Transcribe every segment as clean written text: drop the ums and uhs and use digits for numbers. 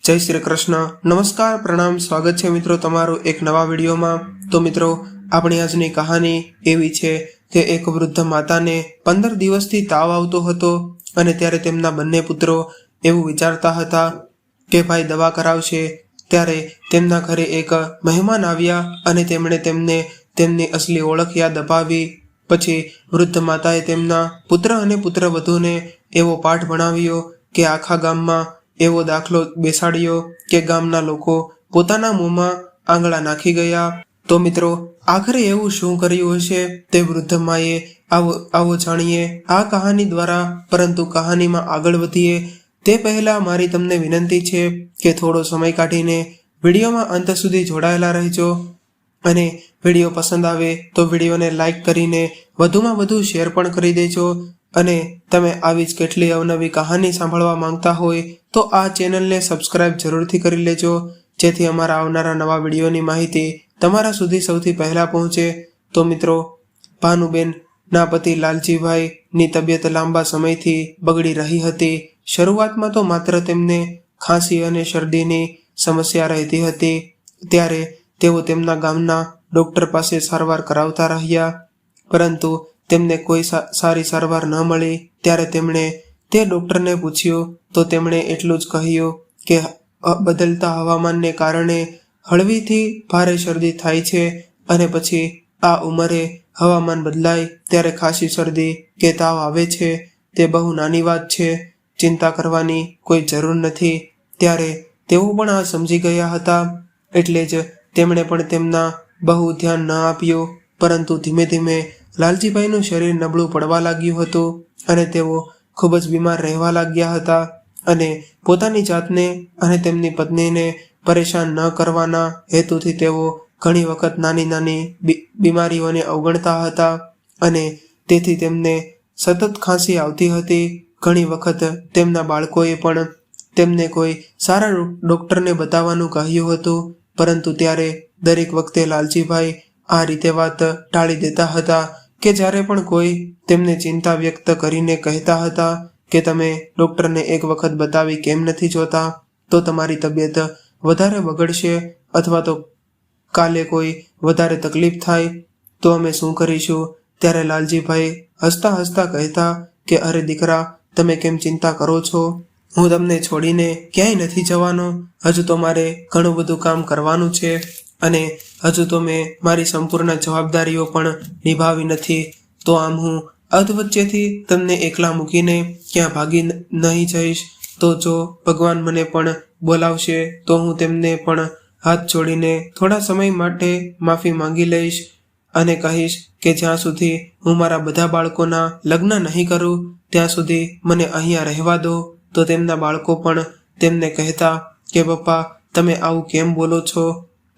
જય શ્રી કૃષ્ણ, નમસ્કાર, પ્રણામ, સ્વાગત છે મિત્રો તમારું એક નવા વિડીયોમાં। તો મિત્રો, આપણી આજની કહાની એવી છે કે એક વૃદ્ધ માતાને 15 દિવસથી તાવ આવતો હતો અને ત્યારે તેમના બંને પુત્રો એવું વિચારતા હતા કે ભાઈ દવા કરાવશે। ત્યારે તેમના ઘરે એક મહેમાન આવ્યા અને તેમણે તેમને તેમની અસલી ઓળખ યાદ અપાવી। પછી વૃદ્ધ માતાએ તેમના પુત્ર અને પુત્રવધૂને એવો પાઠ ભણાવ્યો કે આખા ગામમાં એવો દાખલો બેસાડ્યો કે ગામના લોકો પોતાના મોંમાં આંગળા નાખી ગયા। તો મિત્રો, આખરે એવું શું કર્યું હશે તે વૃદ્ધ માએ, આવો જાણીએ આ કહાની દ્વારા। પરંતુ કહાનીમાં આગળ વધીએ તે પહેલા મારી તમને વિનંતી છે કે થોડો સમય કાઢીને વિડીયોમાં અંત સુધી જોડાયેલા રહેજો અને વિડીયો પસંદ આવે તો વિડીયોને લાઈક કરીને વધુમાં વધુ શેર પણ કરી દેજો। અને તમે આવી જ કેટલી અવનવી કહાની સાંભળવા માંગતા હોય તો આ ચેનલને સબસ્ક્રાઇબ જરૂરથી કરી લેજો, જેથી અમારા આવનારા નવા વિડીયોની માહિતી તમારા સુધી સૌથી પહેલા પહોંચે। તો મિત્રો, ભાનુબેનના પતિ લાલજીભાઈની તબિયત લાંબા સમયથી બગડી રહી હતી। શરૂઆતમાં તો માત્ર તેમને ખાંસી અને શરદીની સમસ્યા રહેતી હતી। ત્યારે તેઓ તેમના ગામના ડૉક્ટર પાસે સારવાર કરાવતા રહ્યા, પરંતુ તેમને કોઈ સારી સારવાર ન મળી। ત્યારે તેમણે તે ડૉક્ટરને પૂછ્યું તો તેમણે એટલું જ કહ્યું કે બદલતા હવામાનને કારણે હળવીથી ભારે શરદી થાય છે અને પછી આ ઉંમરે હવામાન બદલાય ત્યારે ખાંસી, શરદી કે તાવ આવે છે તે બહુ નાની વાત છે, ચિંતા કરવાની કોઈ જરૂર નથી। ત્યારે તેઓ પણ આ સમજી ગયા હતા, એટલે જ તેમણે પણ તેમના બહુ ધ્યાન ન આપ્યું। પરંતુ ધીમે ધીમે લાલજીભાઈનું શરીર નબળું પડવા લાગ્યું હતું અને તેઓ ખૂબ જ બીમાર રહેવા લાગ્યા હતા અને પોતાની જાતને અને તેમની પત્નીને પરેશાન ન કરવાના હેતુથી તેઓ ઘણી વખત નાની નાની બીમારીઓને અવગણતા હતા અને તેથી તેમને સતત ખાંસી આવતી હતી। ઘણી વખત તેમના બાળકોએ પણ તેમને કોઈ સારા ડૉક્ટરને બતાવવાનું કહ્યું હતું, પરંતુ ત્યારે દરેક વખતે લાલજીભાઈ આ રીતે વાત ટાળી દેતા હતા કે જ્યારે પણ કોઈ તેમને ચિંતા વ્યક્ત કરીને કહેતા હતા કે તમે ડૉક્ટરને એક વખત બતાવી કેમ નથી જોતા, તો તમારી તબિયત વધારે બગડશે અથવા તો કાલે કોઈ વધારે તકલીફ થાય તો અમે શું કરીશું? ત્યારે લાલજીભાઈ હસતા હસતા કહેતા કે અરે દીકરા, તમે કેમ ચિંતા કરો છો? હું તમને છોડીને ક્યાંય નથી જવાનો। હજુ તો મારે ઘણું બધું કામ કરવાનું છે અને હજુ તો મેં મારી સંપૂર્ણ જવાબદારીઓ પણ નિભાવી નથી। તો આમ હું અધવચ્ચેથી તમને એકલા મૂકીને ક્યાં ભાગી નહીં જઈશ। તો જો ભગવાન મને પણ બોલાવશે તો હું તેમને પણ હાથ જોડીને થોડા સમય માટે માફી માંગી લઈશ અને કહીશ કે જ્યાં સુધી હું મારા બધા બાળકોના લગ્ન નહીં કરું ત્યાં સુધી મને અહીંયા રહેવા દો। તો તેમના બાળકો પણ તેમને કહેતા કે પપ્પા, તમે આવું કેમ બોલો છો?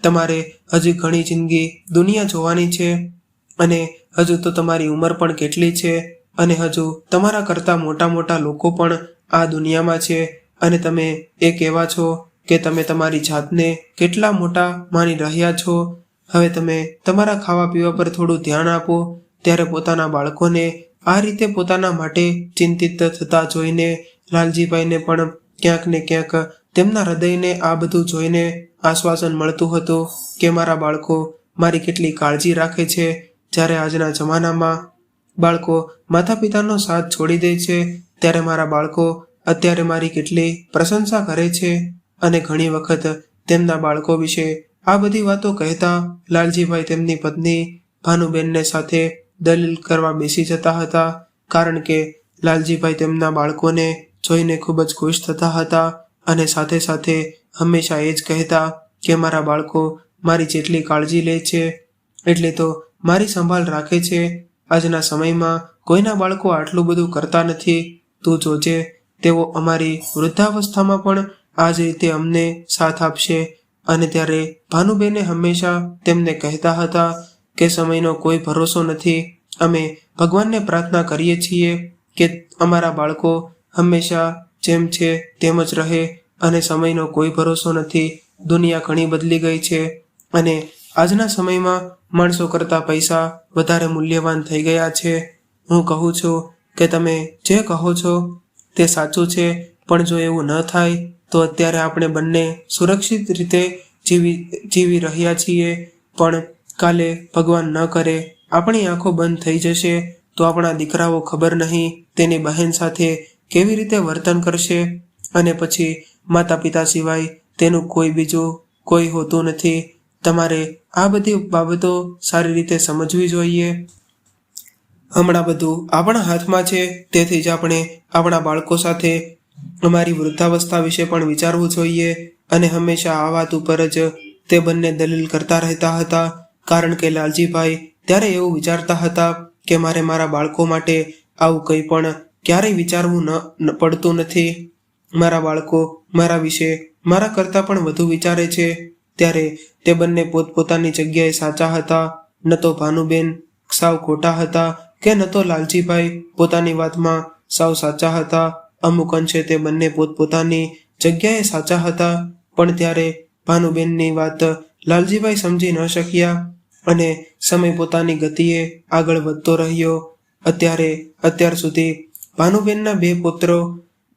તમારે હજી ઘણી જિંદગી દુનિયા જોવાની છે અને હજુ તો તમારી ઉંમર પણ કેટલી છે અને હજુ તમારા કરતાં મોટા મોટા લોકો પણ આ દુનિયામાં છે અને તમે એક એવા છો કે તમે તમારી જાતને કેટલા મોટા માની રહ્યા છો। હવે તમે તમારા ખાવા પીવા પર થોડું ધ્યાન આપો। ત્યારે પોતાના બાળકોને આ રીતે પોતાના માટે ચિંતિત થતા જોઈને લાલજીભાઈને પણ ક્યાંક ને ક્યાંક તેમના હૃદયને આ બધું જોઈને આશ્વાસન મળતું હતું કે મારા બાળકો મારી કેટલી કાળજી રાખે છે। જ્યારે આજના જમાનામાં બાળકો માતા પિતાનો સાથ છોડી દે છે ત્યારે મારા બાળકો અત્યારે મારી કેટલી પ્રશંસા કરે છે। અને ઘણી વખત તેમના બાળકો વિશે આ બધી વાતો કહેતા લાલજીભાઈ તેમની પત્ની ભાનુબેનને સાથે દલીલ કરવા બેસી જતા હતા, કારણ કે લાલજીભાઈ તેમના બાળકોને જોઈને ખૂબ જ ખુશ થતા હતા અને સાથે સાથે હંમેશા એ જ કહેતા કે મારા બાળકો મારી જેટલી કાળજી લે છે એટલે તો મારી સંભાળ રાખે છે। આજના સમયમાં કોઈના બાળકો આટલું બધું કરતા નથી। તું જોજે, તેઓ અમારી વૃદ્ધાવસ્થામાં પણ આ જ રીતે અમને સાથ આપશે। અને ત્યારે ભાનુબેને હંમેશા તેમને કહેતા હતા કે સમયનો કોઈ ભરોસો નથી। અમે ભગવાનને પ્રાર્થના કરીએ છીએ કે અમારા બાળકો હંમેશા જેમ છે તેમ જ રહે અને સમયનો કોઈ ભરોસો નથી। દુનિયા ઘણી બદલી ગઈ છે અને આજના સમયમાં માણસો કરતાં પૈસા વધારે મૂલ્યવાન થઈ ગયા છે। હું કહું છું કે તમે જે કહો છો તે સાચું છે, પણ જો એવું ન થાય તો અત્યારે આપણે બંને સુરક્ષિત રીતે જીવી રહ્યા છીએ, પણ કાલે ભગવાન ન કરે આપણી આંખો બંધ થઈ જશે તો આપણા દીકરાઓ ખબર નહીં તેની બહેન સાથે કેવી રીતે વર્તન કરશે, અને પછી માતા પિતા સિવાય તેનું બીજું કોઈ હોતું નથી. તમારે આ બધી બાબતો સારી રીતે સમજવી જોઈએ. હમણાં બધું આપણા હાથમાં છે, તેથી જ આપણે આપણા બાળકો સાથે અમારી વૃદ્ધાવસ્થા વિશે પણ વિચારવું જોઈએ. અને હંમેશા આ વાત ઉપર જ તે બંને દલીલ કરતા રહેતા હતા, કારણ કે લાલજીભાઈ ત્યારે એવું વિચારતા હતા કે મારે મારા બાળકો માટે આવું કંઈ પણ ક્યારેય વિચારવું ન પડતું નથી. મારા બાળકો મારા વિશે મારા કરતાં પણ વધુ વિચારે છે. ત્યારે તે બંને પોતપોતાની જગ્યાએ સાચા હતા. ન તો ભાનુબેન સાવ ખોટા હતા કે ન તો લાલજીભાઈ પોતાની વાતમાં સાવ સાચા હતા. અમુક અંશે તે બંને પોતપોતાની જગ્યાએ સાચા હતા, પણ ત્યારે ભાનુબેનની વાત લાલજીભાઈ સમજી ન શક્યા અને સમય પોતાની ગતિએ આગળ વધતો રહ્યો. અત્યાર સુધી ભાનુબેનના 2 પુત્રો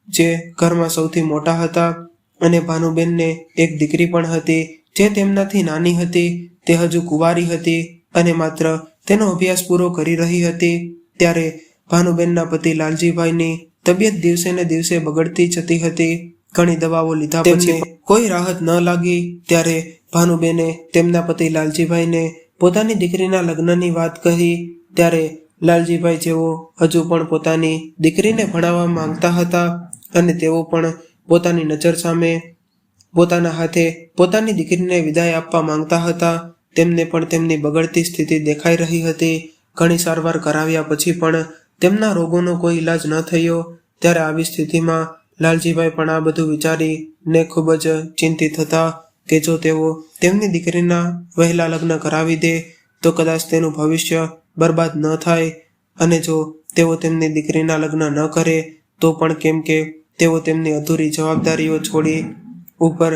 જે ઘરમાં સૌથી મોટા હતા, અને ભાનુબેનને એક દીકરી પણ હતી જે તેમનાથી નાની હતી. તે હજુ કુંવારી હતી અને માત્ર તેનો અભ્યાસ પૂરો કરી રહી હતી. ત્યારે ભાનુબેનના પતિ લાલજીભાઈની તબિયત દિવસે ને દિવસે બગડતી જતી હતી. ઘણી દવાઓ લીધા પછી કોઈ રાહત ન લાગી. ત્યારે ભાનુબેને તેમના પતિ લાલજીભાઈને પોતાની દીકરીના લગ્નની વાત કહી. ત્યારે લાલજીભાઈ જેઓ હજુ પણ પોતાની દીકરીને ભણાવવા માંગતા હતા અને તેઓ પણ પોતાની નજર સામે પોતાના હાથે પોતાની દીકરીને વિદાય આપવા માંગતા હતા, તેમને પણ તેમની બગડતી સ્થિતિ દેખાઈ રહી હતી. ઘણી સારવાર કરાવ્યા પછી પણ તેમના રોગોનો કોઈ ઈલાજ ન થયો. ત્યારે આવી સ્થિતિમાં લાલજીભાઈ પણ આ બધું વિચારીને ખૂબ જ ચિંતિત હતા કે જો તેઓ તેમની દીકરીના વહેલા લગ્ન કરાવી દે તો કદાચ તેનું ભવિષ્ય બરબાદ ન થાય, અને જો તેઓ તેમની દીકરીના લગ્ન ન કરે તો પણ, કેમ કે તેઓ તેમની અધૂરી જવાબદારીઓ છોડી ઉપર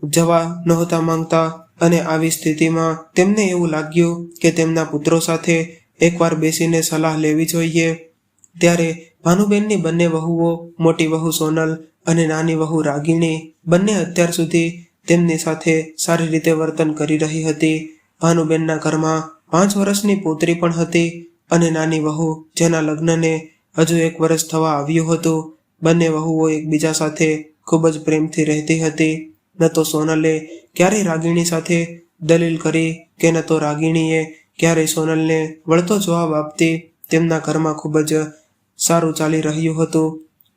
જવા નહોતા માંગતા. અને આવી સ્થિતિમાં તેમને એવું લાગ્યું કે તેમના પુત્રો સાથે એકવાર બેસીને સલાહ લેવી જોઈએ. ત્યારે ભાનુબેનની બંને વહુઓ, મોટી વહુ સોનલ અને નાની વહુ રાગિણી, બંને અત્યાર સુધી તેમની સાથે સારી રીતે વર્તન કરી રહી હતી. ભાનુબેનના ઘરમાં 5 વર્ષની પુત્રી પણ હતી અને નાની વહુ જેના લગ્નને હજુ 1 વર્ષ થવા આવ્યું હતું. બંને વહુઓ એકબીજા સાથે ખૂબ જ પ્રેમથી રહેતી હતી. ન તો સોનલે ક્યારેય રાગિણી સાથે દલીલ કરી કે ન તો રાગિણીએ ક્યારેય સોનલને વળતો જવાબ આપતી. તેમના ઘરમાં ખૂબ જ સારું ચાલી રહ્યું હતું,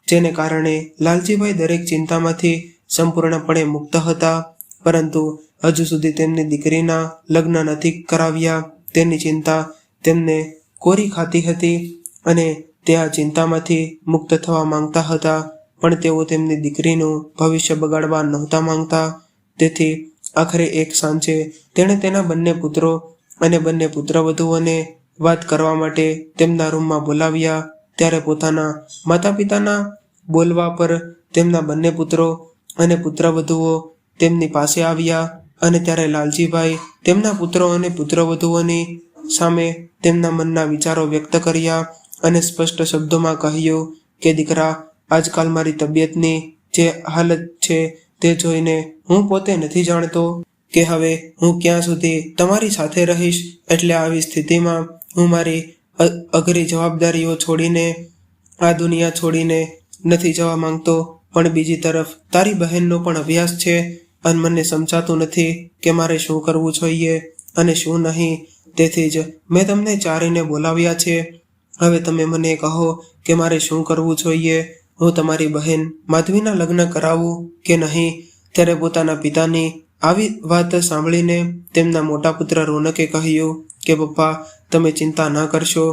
જેને કારણે લાલજીભાઈ દરેક ચિંતામાંથી સંપૂર્ણપણે મુક્ત હતા. પરંતુ હજુ સુધી તેમની દીકરીના લગ્ન નથી કરાવ્યા તેની ચિંતા તેમને કોરી ખાતી હતી, અને તે આ ચિંતામાંથી મુક્ત થવા માંગતા હતા, પણ તેઓ તેમની દીકરીનું ભવિષ્ય બગાડવા નહોતા માંગતા. તેથી આખરે એક સાંજે તેણે તેના બંને પુત્રો અને બંને પુત્રવધુઓને વાત કરવા માટે તેમના રૂમમાં બોલાવ્યા. ત્યારે પોતાના માતા પિતાના બોલવા પર તેમના બંને પુત્રો અને પુત્રવધુઓ તેમની પાસે આવ્યા, અને ત્યારે લાલજીભાઈ તેમના પુત્રો અને પુત્રવધુઓની સામે તેમના મનના વિચારો વ્યક્ત કર્યા અને સ્પષ્ટ શબ્દોમાં કહ્યું કે દીકરા, આજકાલ મારી તબિયતની જે હાલત છે તે જોઈને હું પોતે નથી જાણતો કે હવે હું ક્યાં સુધી તમારી સાથે રહીશ. એટલે આવી સ્થિતિમાં હું મારી અઘરી જવાબદારીઓ છોડીને આ દુનિયા છોડીને નથી જવા માંગતો, પણ બીજી તરફ તારી બહેનનો પણ અભ્યાસ છે અને મને સમજાતું નથી કે મારે શું કરવું જોઈએ અને શું નહીં. તેથી જ મેં તમને ચારેયને બોલાવ્યા છે. હવે તમે મને કહો કે મારે શું કરવું જોઈએ. હું તમારી બહેન માધવીના લગ્ન કરાવું કે નહીં? ત્યારે પોતાના પિતાની આવી વાત સાંભળીને તેમના મોટા પુત્ર રોનકે કહ્યું કે પપ્પા, તમે ચિંતા ન કરશો,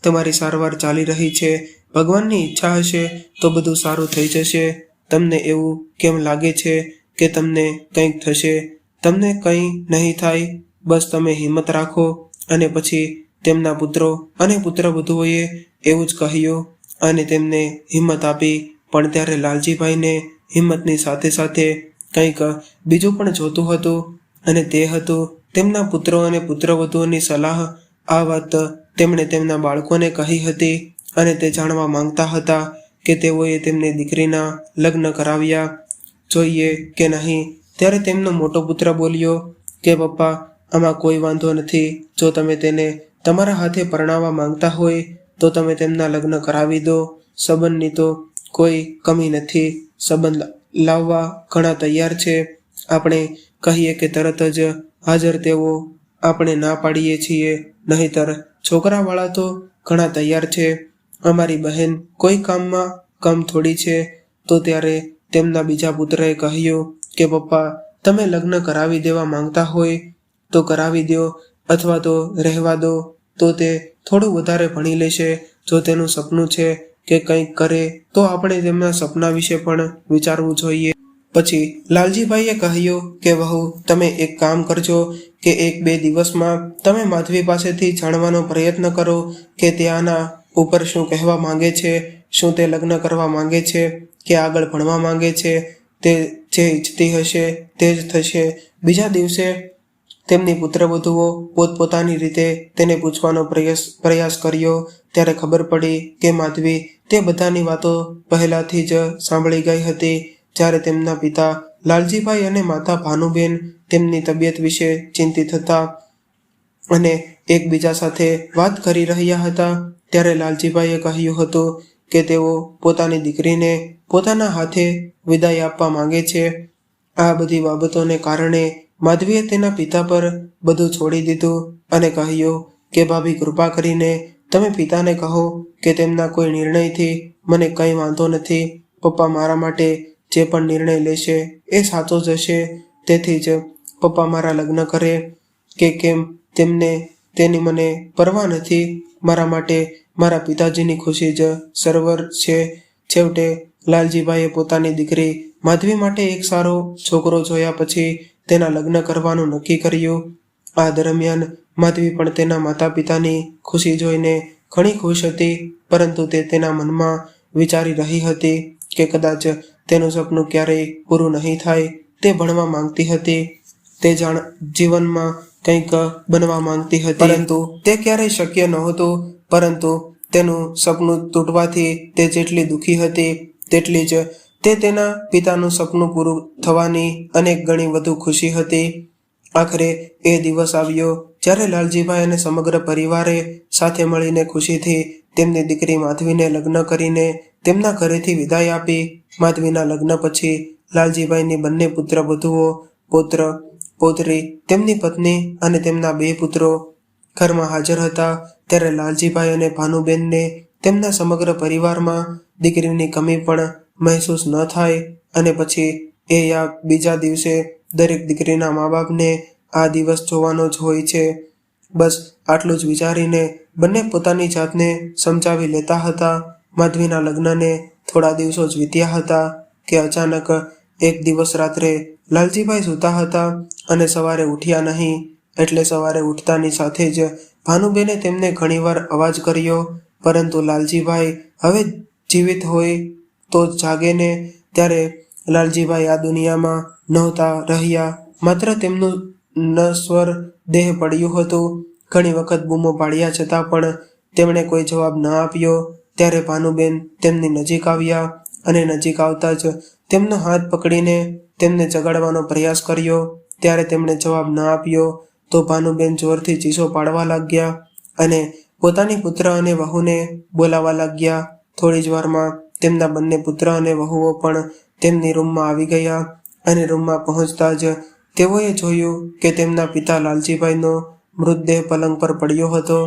તમારી સારવાર ચાલી રહી છે. ભગવાનની ઈચ્છા હશે તો બધું સારું થઈ જશે. તમને એવું કેમ લાગે છે કે તમને કંઈક થશે? તમને કંઈ નહીં થાય, બસ તમે હિંમત રાખો. અને પછી તેમના પુત્રો અને પુત્રવધુઓએ એવું જ કહ્યું અને તેમને હિંમત આપી. પણ ત્યારે લાલજીભાઈને હિંમતની સાથે સાથે કંઈક બીજું પણ જોતું હતું, અને તે હતું તેમના પુત્રો અને પુત્રવધુઓની સલાહ. આ વાત તેમણે તેમના બાળકોને કહી હતી અને તે જાણવા માંગતા હતા કે તેઓએ તેમની દીકરીના લગ્ન કરાવ્યા જોઈએ કે નહીં. ત્યારે તેમનો મોટો પુત્ર બોલ્યો કે પપ્પા, આમાં કોઈ વાંધો નથી. જો તમે તેને તમારા હાથે પરણાવવા માંગતા હોય તો તમે તેમના લગ્ન કરાવી દો. સંબંધની તો કોઈ કમી નથી. સંબંધ લાવવા ઘણા તૈયાર છે. આપણે કહીએ કે તરત જ હાજર તેઓ આપણે ના પાડીએ છીએ. નહીંતર છોકરાવાળા તો ઘણા તૈયાર છે. અમારી બહેન કોઈ કામમાં કમ થોડી છે. તો ત્યારે તેમના બીજા પુત્રએ કહ્યું કે પપ્પા, તમે લગ્ન કરાવી દેવા માંગતા હોય તો કરાવી દો, અથવા તો રહેવા દો. તો તે થોડું વધારે ભણી લેશે. જો તેનું સપનું છે કે કંઈક કરે તો આપણે તેમના સપના વિશે પણ વિચારવું જોઈએ. પછી લાલજીભાઈએ કહ્યું કે વહુ, તમે એક કામ કરજો કે 1-2 દિવસમાં તમે માધવી પાસેથી જાણવાનો પ્રયત્ન કરો કે તે આના ઉપર શું કહેવા માંગે છે. શું તે લગ્ન કરવા માંગે છે કે આગળ ભણવા માંગે છે. તે જે ઈચ્છતી હશે તે જ થશે. બીજા દિવસે તેમની પુત્રવધુઓ પોતપોતાની રીતે તેને પૂછવાનો પ્રયાસ કર્યો. ત્યારે ખબર પડી કે માધવી તે બધાની વાતો પહેલાથી જ સાંભળી ગઈ હતી. જ્યારે તેમના પિતા લાલજીભાઈ અને માતા ભાનુબેન તેમની તબિયત વિશે ચિંતિત હતા અને એકબીજા સાથે વાત કરી રહ્યા હતા, ત્યારે લાલજીભાઈએ કહ્યું હતું કે તેઓ પોતાની દીકરીને પોતાના હાથે વિદાય આપવા માંગે છે. આ બધી બાબતોને કારણે માધવીએ તેના પિતા પર બધું છોડી દીધું અને કહ્યું કે ભાભી, કૃપા કરીને તમે પિતાને કહો કે તેમના કોઈ નિર્ણયથી મને કંઈ વાંધો નથી. પપ્પા મારા માટે જે પણ નિર્ણય લેશે એ સાચો જ હશે. તેથી જ પપ્પા મારા લગ્ન કરે કે કેમ તેની મને પરવા નથી. મારા માટે મારા પિતાજીની ખુશી જ સર્વર છે. છેવટે લાલજીભાઈએ પોતાની દીકરી માધવી માટે એક સારો છોકરો જોયા પછી તેના લગ્ન કરવાનું નક્કી કર્યું. આ દરમિયાન માધવી પણ તેના માતા પિતાની ખુશી જોઈને ઘણી ખુશ હતી, પરંતુ તે તેના મનમાં વિચારી રહી હતી કે કદાચ તેનું સપનું ક્યારેય પૂરું નહીં થાય. તે ભણવા માંગતી હતી, તે જીવનમાં કંઈક બનવા માંગતી હતી, પરંતુ તે ક્યારેય શક્ય નહોતું. પરંતુ તેનું સપનું તૂટવાથી તે જેટલી દુઃખી હતી તેટલી જ તે તેના પિતાનું સપનું પૂરું થવાની અનેક ગણી વધુ ખુશી હતી. આખરે એ દિવસ આવ્યો જ્યારે લાલજીભાઈ અને સમગ્ર પરિવારે સાથે મળીને ખુશીથી તેમની દીકરી માધવીને લગ્ન કરીને તેમના ઘરેથી વિદાય આપી. માધવીના લગ્ન પછી લાલજીભાઈની બંને પુત્રવધુઓ, પૌત્ર પૌત્રી, તેમની પત્ની અને તેમના 2 પુત્રો ઘરમાં હાજર હતા. ત્યારે લાલજીભાઈ અને ભાનુબેનને તેમના સમગ્ર પરિવારમાં દીકરીની કમી પણ મહેસૂસ ન થાય. અને પછી બીજા દિવસે દરેક દીકરીના મા બાપને આ દિવસ જોવાનો જ હોય છે. બસ આટલું જ વિચારીને બંને પોતાની જાતને સમજાવી લેતા હતા. માધવીના લગ્નને થોડા દિવસો જ વીત્યા હતા કે અચાનક એક દિવસ રાત્રે લાલજીભાઈ સૂતા હતા અને સવારે ઉઠ્યા નહીં. એટલે સવારે ઉઠતાની સાથે જ ભાનુબેને તેમને ઘણીવાર અવાજ કર્યો, પરંતુ લાલજીભાઈ હવે જીવિત હોય તો જાગે ને. ત્યારે લાલજીભાઈ આ દુનિયામાં નહોતા રહ્યા, માત્ર તેમનું નશ્વર દેહ પડ્યું હતું. ઘણી વખત બૂમો પાડ્યા છતાં પણ તેમણે કોઈ જવાબ ન આપ્યો. ત્યારે ભાનુબેન તેમની નજીક આવ્યા અને નજીક આવતા જ તેમનો હાથ પકડીને તેમને જગાડવાનો પ્રયાસ કર્યો. ત્યારે તેમણે જવાબ ન આપ્યો તો ભાનુબેન જોરથી ચીસો પાડવા લાગ્યા અને પોતાની પુત્ર અને વહુને બોલાવવા લાગ્યા. થોડી જ વારમાં તેમના બંને પુત્ર અને વહુઓ પણ તેમની રૂમમાં આવી ગયા અને રૂમમાં પહોંચતા જ તેઓએ જોયું કે તેમના પિતા લાલજીભાઈનો મૃતદેહ પલંગ પર પડ્યો હતો.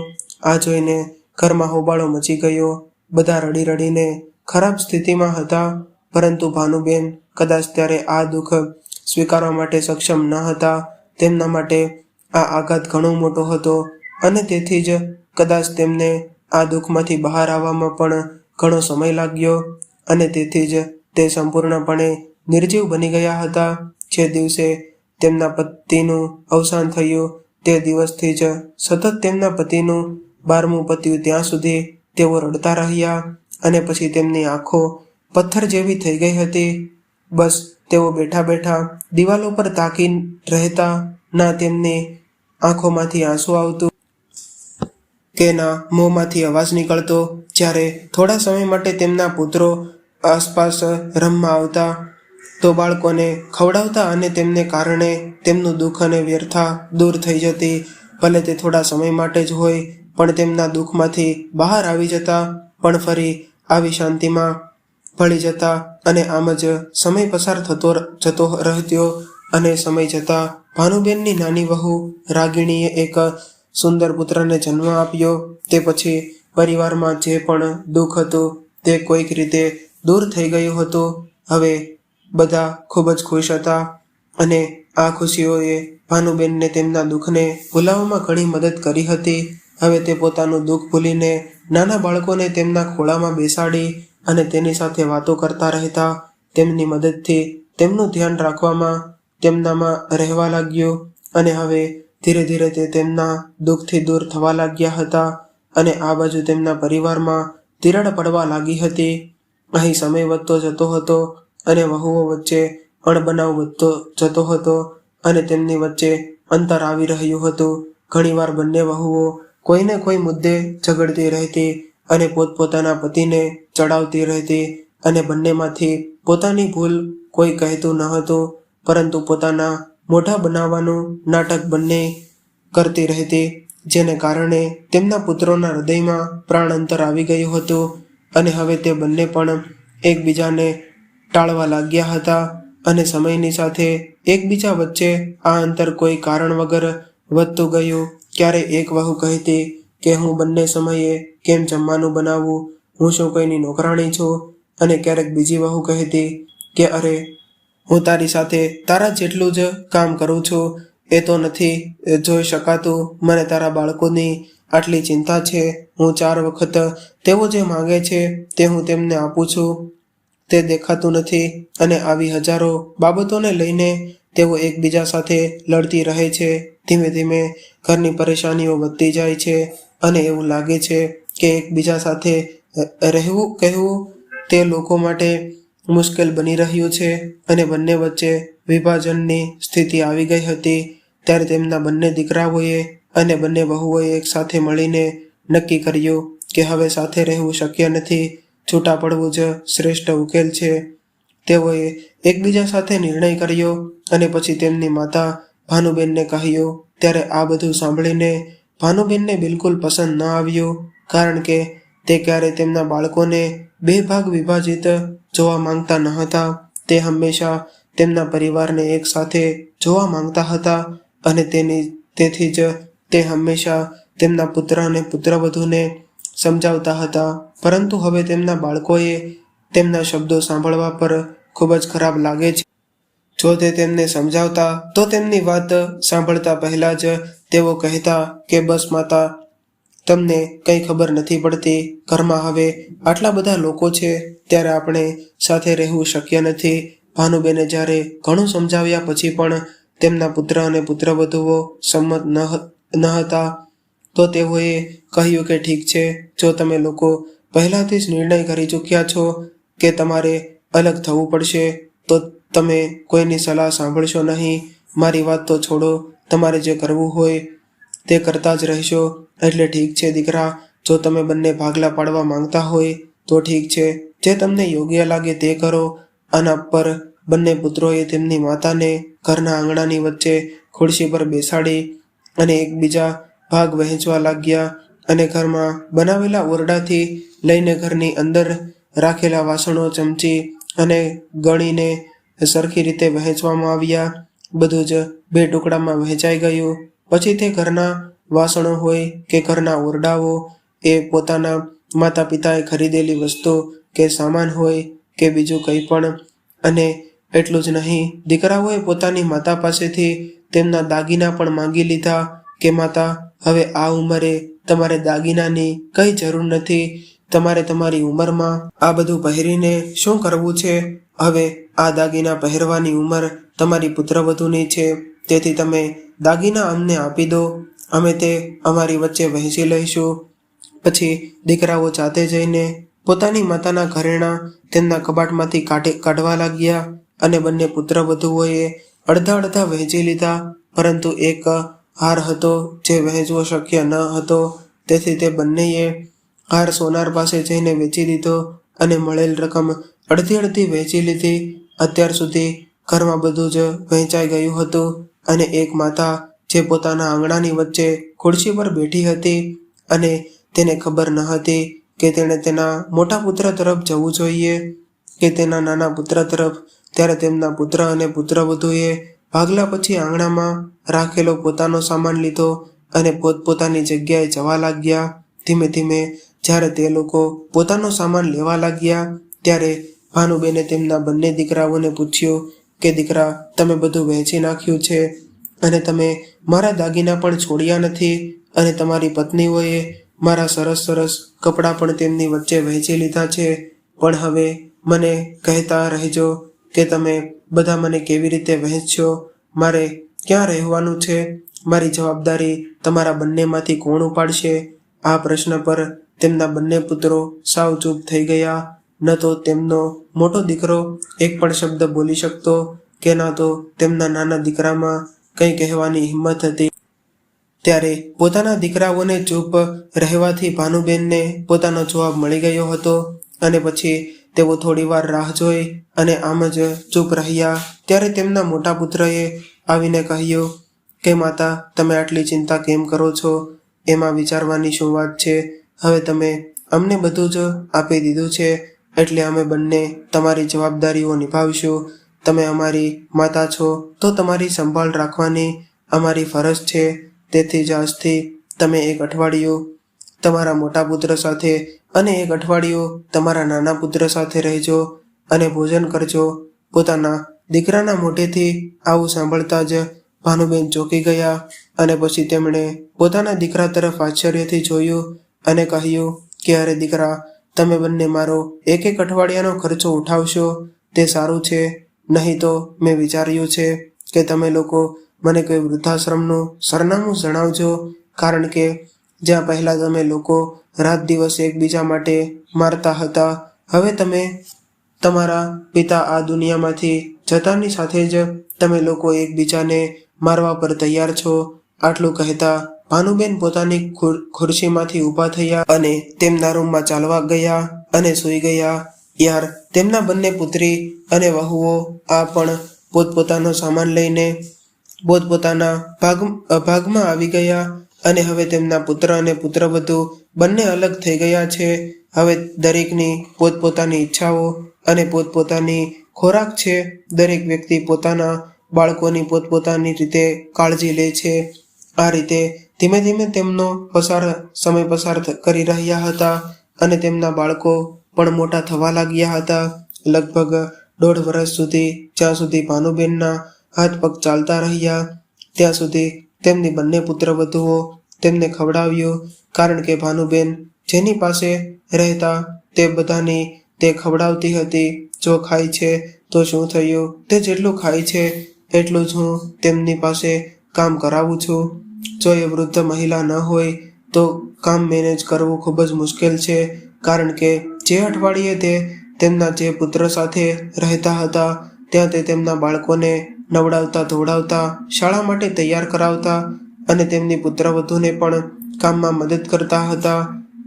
આ જોઈને ઘરમાં હોબાળો મચી ગયો. બધા રડી રડીને ખરાબ સ્થિતિમાં હતા, પરંતુ ભાનુબેન કદાચ ત્યારે આ દુઃખ સ્વીકારવા માટે સક્ષમ ન હતા. તેમના માટે આ આઘાત ઘણો મોટો હતો અને તેથી જ કદાચ તેમને આ દુઃખમાંથી બહાર આવવામાં પણ ઘણો સમય લાગ્યો અને તેથી જ તે સંપૂર્ણપણે નિર્જીવ બની ગયા હતા. જે દિવસે તેમના પતિનું અવસાન થયું તે દિવસથી જ સતત તેમના પતિનું 12મું પત્યું ત્યાં સુધી તેઓ રડતા રહ્યા અને પછી તેમની આંખો પથ્થર જેવી થઈ ગઈ હતી. બસ તેઓ બેઠા બેઠા દિવાલો પર તાકી રહેતા. ના તેમની આંખોમાંથી આંસુ આવતું કે ના મોંમાંથી અવાજ નીકળતો. જ્યારે થોડા સમય માટે તેમના પુત્રો આસપાસ રમવા આવતા તો બાળકોને ખવડાવતા અને તેમને કારણે તેમનું દુઃખ અને વ્યર્થા દૂર થઈ જતી. ભલે તે થોડા સમય માટે જ હોય, પણ તેમના દુઃખમાંથી બહાર આવી જતા, પણ ફરી આવી શાંતિમાં ભળી જતા. અને આમ જ સમય પસાર જતો રહ્યો. અને સમય જતા ભાનુબેનની નાની વહુ રાગિણીએ એક સુંદર પુત્રને જન્મ આપ્યો. તે પછી પરિવારમાં જે પણ દુઃખ હતું તે કોઈક રીતે દૂર થઈ ગયું હતું. હવે બધા ખૂબ જ ખુશ હતા અને આ ખુશીઓએ ભાનુબેનને તેમના દુઃખને ભૂલાવવામાં ઘણી મદદ કરી હતી. હવે તે પોતાનું દુઃખ ભૂલીને નાના બાળકોને તેમના ખોળામાં બેસાડી અને તેની સાથે વાતો કરતા રહેતા. તેમની મદદથી તેમનું ધ્યાન રાખવામાં તેમનામાં રહેવા લાગ્યો અને હવે ધીરે ધીરે તે તેમના દુઃખથી દૂર થવા લાગ્યા હતા. અને આ બાજુ તેમના પરિવારમાં તિરાડ પડવા લાગી હતી. અહીં સમય વધતો જતો હતો અને વહુઓ વચ્ચે અણબનાવ વધતો જતો હતો અને તેમની વચ્ચે અંતર આવી રહ્યું હતું. ઘણીવાર બંને વહુઓ કોઈને કોઈ મુદ્દે ઝઘડતી રહેતી અને પોતપોતાના પતિને ચડાવતી રહેતી અને બંનેમાંથી પોતાની ભૂલ કોઈ કહેતું ન હતું, પરંતુ પોતાના મોઢા બનાવવાનું નાટક બંને કરતી રહેતી, જેને કારણે તેમના પુત્રોના હૃદયમાં પ્રાણ અંતર આવી ગયું હતું. અને હવે તે બંને પણ એકબીજાને ટાળવા લાગ્યા હતા અને સમયની સાથે એકબીજા વચ્ચે આ અંતર કોઈ કારણ વગર વધતું ગયું. ક્યારે એક વહુ કહેતી કે હું બંને સમયે કેમ જમવાનું બનાવવું, હું શું કોઈની નોકરાણી છું? અને ક્યારેક બીજી વહુ કહેતી કે અરે, હું તારી સાથે તારા જેટલું જ કામ કરું છું, એ તો નથી જોઈ શકાતું. મને તારા બાળકોની આટલી ચિંતા છે. હું 4 વખત તેઓ જે માંગે છે તે હું તેમને આપું છું, તે દેખાતું નથી. અને આવી હજારો બાબતોને લઈને તેઓ એકબીજા સાથે લડતી રહે છે. ધીમે ધીમે ઘરની પરેશાનીઓ વધતી જાય છે અને એવું લાગે છે કે એકબીજા સાથે રહેવું કહેવું તે લોકો માટે મુશ્કેલ બની રહ્યું છે. અને બંને વચ્ચે વિભાજનની સ્થિતિ આવી ગઈ હતી. ત્યારે તેમના બંને દીકરાઓએ અને બંને વહુઓએ એક સાથે મળીને નક્કી કર્યું કે હવે સાથે રહેવું શક્ય નથી, છૂટા પડવું જ શ્રેષ્ઠ ઉકેલ છે. તેઓએ એકબીજા સાથે નિર્ણય કર્યો અને પછી તેમની માતા ભાનુબેનને કહ્યું. ત્યારે આ બધું સાંભળીને ભાનુબેનને બિલકુલ પસંદ ન આવ્યું, કારણ કે તે ક્યારે તેમના બાળકોને 2 ભાગ વિભાજિત જોવા માંગતા ન હતા. તે હંમેશા તેમના પરિવારને એક સાથે જોવા માંગતા હતા અને તેથી જ તે હંમેશા તેમના પુત્ર અને પુત્રવધૂને સમજાવતા હતા. પરંતુ હવે તેમના બાળકોએ તેમના શબ્દો સાંભળવા પર ખૂબ જ ખરાબ લાગે છે. જો તે તેમને સમજાવતા તો તેમની વાત સાંભળતા પહેલા જ તેઓ કહેતા કે બસ માતા, તમને કંઈ ખબર નથી પડતી. ઘરમાં હવે આટલા બધા લોકો છે ત્યારે આપણે સાથે રહેવું શક્ય નથી. ભાનુબેને જ્યારે ઘણું સમજાવ્યા પછી પણ તેમના પુત્ર અને પુત્રવધુઓ સંમત ન હતા, તો તેઓએ કહ્યું કે ઠીક છે, જો તમે લોકો પહેલાથી જ નિર્ણય કરી ચૂક્યા છો કે તમારે અલગ થવું પડશે, તો તમે કોઈની સલાહ સાંભળશો નહીં. મારી વાત તો છોડો, તમારે જે કરવું હોય તે કરતા જ રહેશો. એટલે ઠીક છે દીકરા, જો તમે બંને ભાગલા પાડવા માંગતા હોય તો ઠીક છે, જે તમને યોગ્ય લાગે તે કરો. આના પર બંને પુત્રોએ તેમની માતાને ઘરના આંગણાની વચ્ચે ખુરશી પર બેસાડી અને એકબીજા ભાગ વહેંચવા લાગ્યા. અને ઘરમાં બનાવેલા ઓરડાથી લઈને ઘરની અંદર રાખેલા વાસણો, ચમચી અને ગણીને સરખી રીતે વહેંચવામાં આવ્યા. બધું જ 2 ટુકડામાં વહેંચાઈ ગયું. પછી તે ઘરના વાસણો હોય કે ઘરના ઓરડાઓ, એ પોતાના માતા પિતાએ ખરીદેલી વસ્તુ કે સામાન હોય કે બીજું કંઈ પણ. અને એટલું જ નહીં, દીકરાઓએ પોતાની માતા પાસેથી તેમના દાગીના પણ માંગી લીધા કે માતા, હવે આ ઉંમરે તમારે દાગીનાની કંઈ જરૂર નથી. તમારે તમારી ઉંમરમાં આ બધું પહેરીને શું કરવું છે? હવે આ દાગીના પહેરવાની ઉંમર તમારી પુત્રવધૂની છે, તેથી તમે દાગીના અમને આપી દો, અમે તે અમારી વચ્ચે વહેંચી લઈશું. પછી દીકરાઓ જાતે જઈને પોતાની માતાના ઘરેણાં તેમના કબાટમાંથી કાઢવા લાગ્યા અને બંને પુત્રવધુઓએ અડધા અડધા વહેંચી લીધા. પરંતુ એક હાર હતો જે વહેંચવો શક્ય ન હતો, તેથી તે બંનેએ હાર સોનાર પાસે જઈને વેચી દીધો અને મળેલ રકમ અડધી અડધી વહેંચી લીધી. અત્યાર સુધી ઘરમાં બધું જ વહેંચાઈ ગયું હતું અને એક માતા જે પોતાના આંગણાની વચ્ચે ખુરશી પર બેઠી હતી અને તેને ખબર ન હતી કે તેણે તેના મોટા પુત્ર તરફ જવું જોઈએ કે તેના નાના પુત્ર તરફ, ત્યારે તેમના પુત્ર અને પુત્રવધૂએ ભાગલા પછી આંગણામાં રાખેલો પોતાનો સામાન લીધો અને પોતપોતાની જગ્યાએ જવા લાગ્યા. ધીમે ધીમે જ્યારે તે લોકો પોતાનો સામાન લેવા લાગ્યા ત્યારે ભાનુબેને તેમના બંને દીકરાઓને પૂછ્યું કે દીકરા, તમે બધું વહેંચી નાખ્યું છે અને તમે મારા દાગીના પણ છોડ્યા નથી અને તમારી પત્નીઓએ મારા સરસ સરસ કપડાં પણ તેમની વચ્ચે વહેંચી લીધા છે, પણ હવે મને કહેતા રહેજો કે તમે બધા મને કેવી રીતે વહેંચશો, મારે ક્યાં રહેવાનું છે, મારી જવાબદારી તમારા બંનેમાંથી કોણ ઉપાડશે? આ પ્રશ્ન પર તેમના બંને પુત્રો સાવ ચૂપ થઈ ગયા. ન તો તેમનો મોટો દીકરો એક પણ શબ્દ બોલી શકતો કે ન તો તેમના નાના દીકરામાં કંઈ કહેવાની હિંમત હતી. ત્યારે પોતાના દીકરાઓને ચૂપ રહેવાથી ભાનુબેનને પોતાનો જવાબ મળી ગયો હતો અને પછી તેઓ થોડી વાર રાહ જોઈ અને આમ જ ચૂપ રહ્યા. ત્યારે તેમના મોટા પુત્રએ આવીને કહ્યું કે માતા, તમે આટલી ચિંતા કેમ કરો છો? એમાં વિચારવાની શું વાત છે? હવે તમે અમને બધું જ આપી દીધું છે એટલે અમે બંને તમારી જવાબદારીઓ નિભાવીશું. તમે અમારી માતા છો તો તમારી સંભાળ રાખવાની અમારી ફરજ છે. તેથી જ આજથી તમે એક અઠવાડિયું તમારા મોટા પુત્ર સાથે અને એક અઠવાડિયું તમારા નાના પુત્ર સાથે રહેજો અને ભોજન કરજો. પોતાના દીકરાના મોઢેથી આવું સાંભળતા જ ભાનુબેન ચોંકી ગયા અને પછી તેમણે પોતાના દીકરા તરફ આશ્ચર્યથી જોયું અને કહ્યું કે અરે દીકરા, તમે બંને મારો એક અઠવાડિયાનો ખર્ચો ઉઠાવશો તે સારું છે, નહીં તો મેં વિચાર્યું છે કે તમે લોકો મને કોઈ વૃદ્ધાશ્રમનું સરનામું જણાવજો, કારણ કે જ્યાં પહેલાં તમે લોકો રાત દિવસ એકબીજા માટે મારતા હતા, હવે તમે તમારા પિતા આ દુનિયામાંથી જતાની સાથે જ તમે લોકો એકબીજાને મારવા પર તૈયાર છો. આટલું કહેતા ભાનુબેન પોતાની ખુરશીમાંથી ઊભા થયા અને તેમના રૂમમાં ચાલવા ગયા અને સૂઈ ગયા. યાર, તેમના બંને પુત્રી અને વહુઓ આ પણ પોતપોતાનો સામાન લઈને પોતપોતાના ભાગમાં આવી ગયા અને હવે તેમના પુત્ર અને પુત્રવધુ બંને અલગ થઈ ગયા છે. હવે દરેકની પોતપોતાની ઈચ્છાઓ અને પોતપોતાની ખોરાક છે. દરેક વ્યક્તિ પોતાના બાળકોની પોતપોતાની રીતે કાળજી લે છે. આ રીતે ધીમે ધીમે તેમનો સમય પસાર કરી રહ્યા હતા અને તેમના બાળકો પણ મોટા થવા લાગ્યા હતા. લગભગ 1.5 વર્ષ સુધી, જ્યાં સુધી ભાનુબેનના હાથ પગ ચાલતા રહ્યા ત્યાં સુધી તેમની બંને પુત્રવધુઓ તેમને ખવડાવ્યું, કારણ કે ભાનુબેન જેની પાસે રહેતા તે બધાની તે ખવડાવતી હતી. જો ખાય છે તો શું થયું, તે જેટલું ખાય છે એટલું જ હું તેમની પાસે કામ કરાવું છું. જો એ વૃદ્ધ મહિલા ન હોય તો કામ મેનેજ કરવું ખૂબ જ મુશ્કેલ છે, કારણ કે જે અઠવાડિયે તે તેમના જે પુત્ર સાથે રહેતા હતા ત્યાં તે તેમના બાળકોને નવડાવતા ધોવડાવતા, શાળા માટે તૈયાર કરાવતા અને તેમની પુત્રવધૂને પણ કામમાં મદદ કરતા હતા.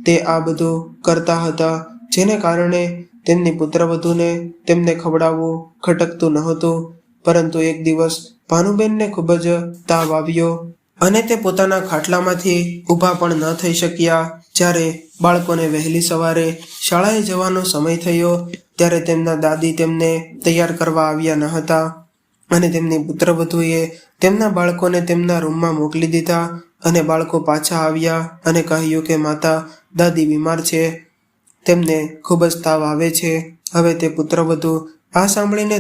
તે આ બધું કરતા હતા, જેને કારણે તેમની પુત્રવધૂને તેમને ખવડાવવું ખટકતું નહોતું. પરંતુ એક દિવસ ભાનુબેનને ખૂબ જ તાવ આવ્યો અને તે પોતાના ખાટલામાંથી ઊભા પણ ન થઈ શક્યા. જ્યારે બાળકોને વહેલી સવારે શાળાએ જવાનો સમય થયો ત્યારે તેમના દાદી તેમને તૈયાર કરવા આવ્યા ન હતા અને તેમની પુત્રવધૂએ તેમના બાળકોને તેમના રૂમમાં મોકલી દીધા અને બાળકો પાછા આવ્યા અને કહ્યું કે માતા, દાદી બીમાર છે, તેમને ખૂબ જ તાવ આવે છે. હવે તે પુત્રવધુ આ સાંભળીને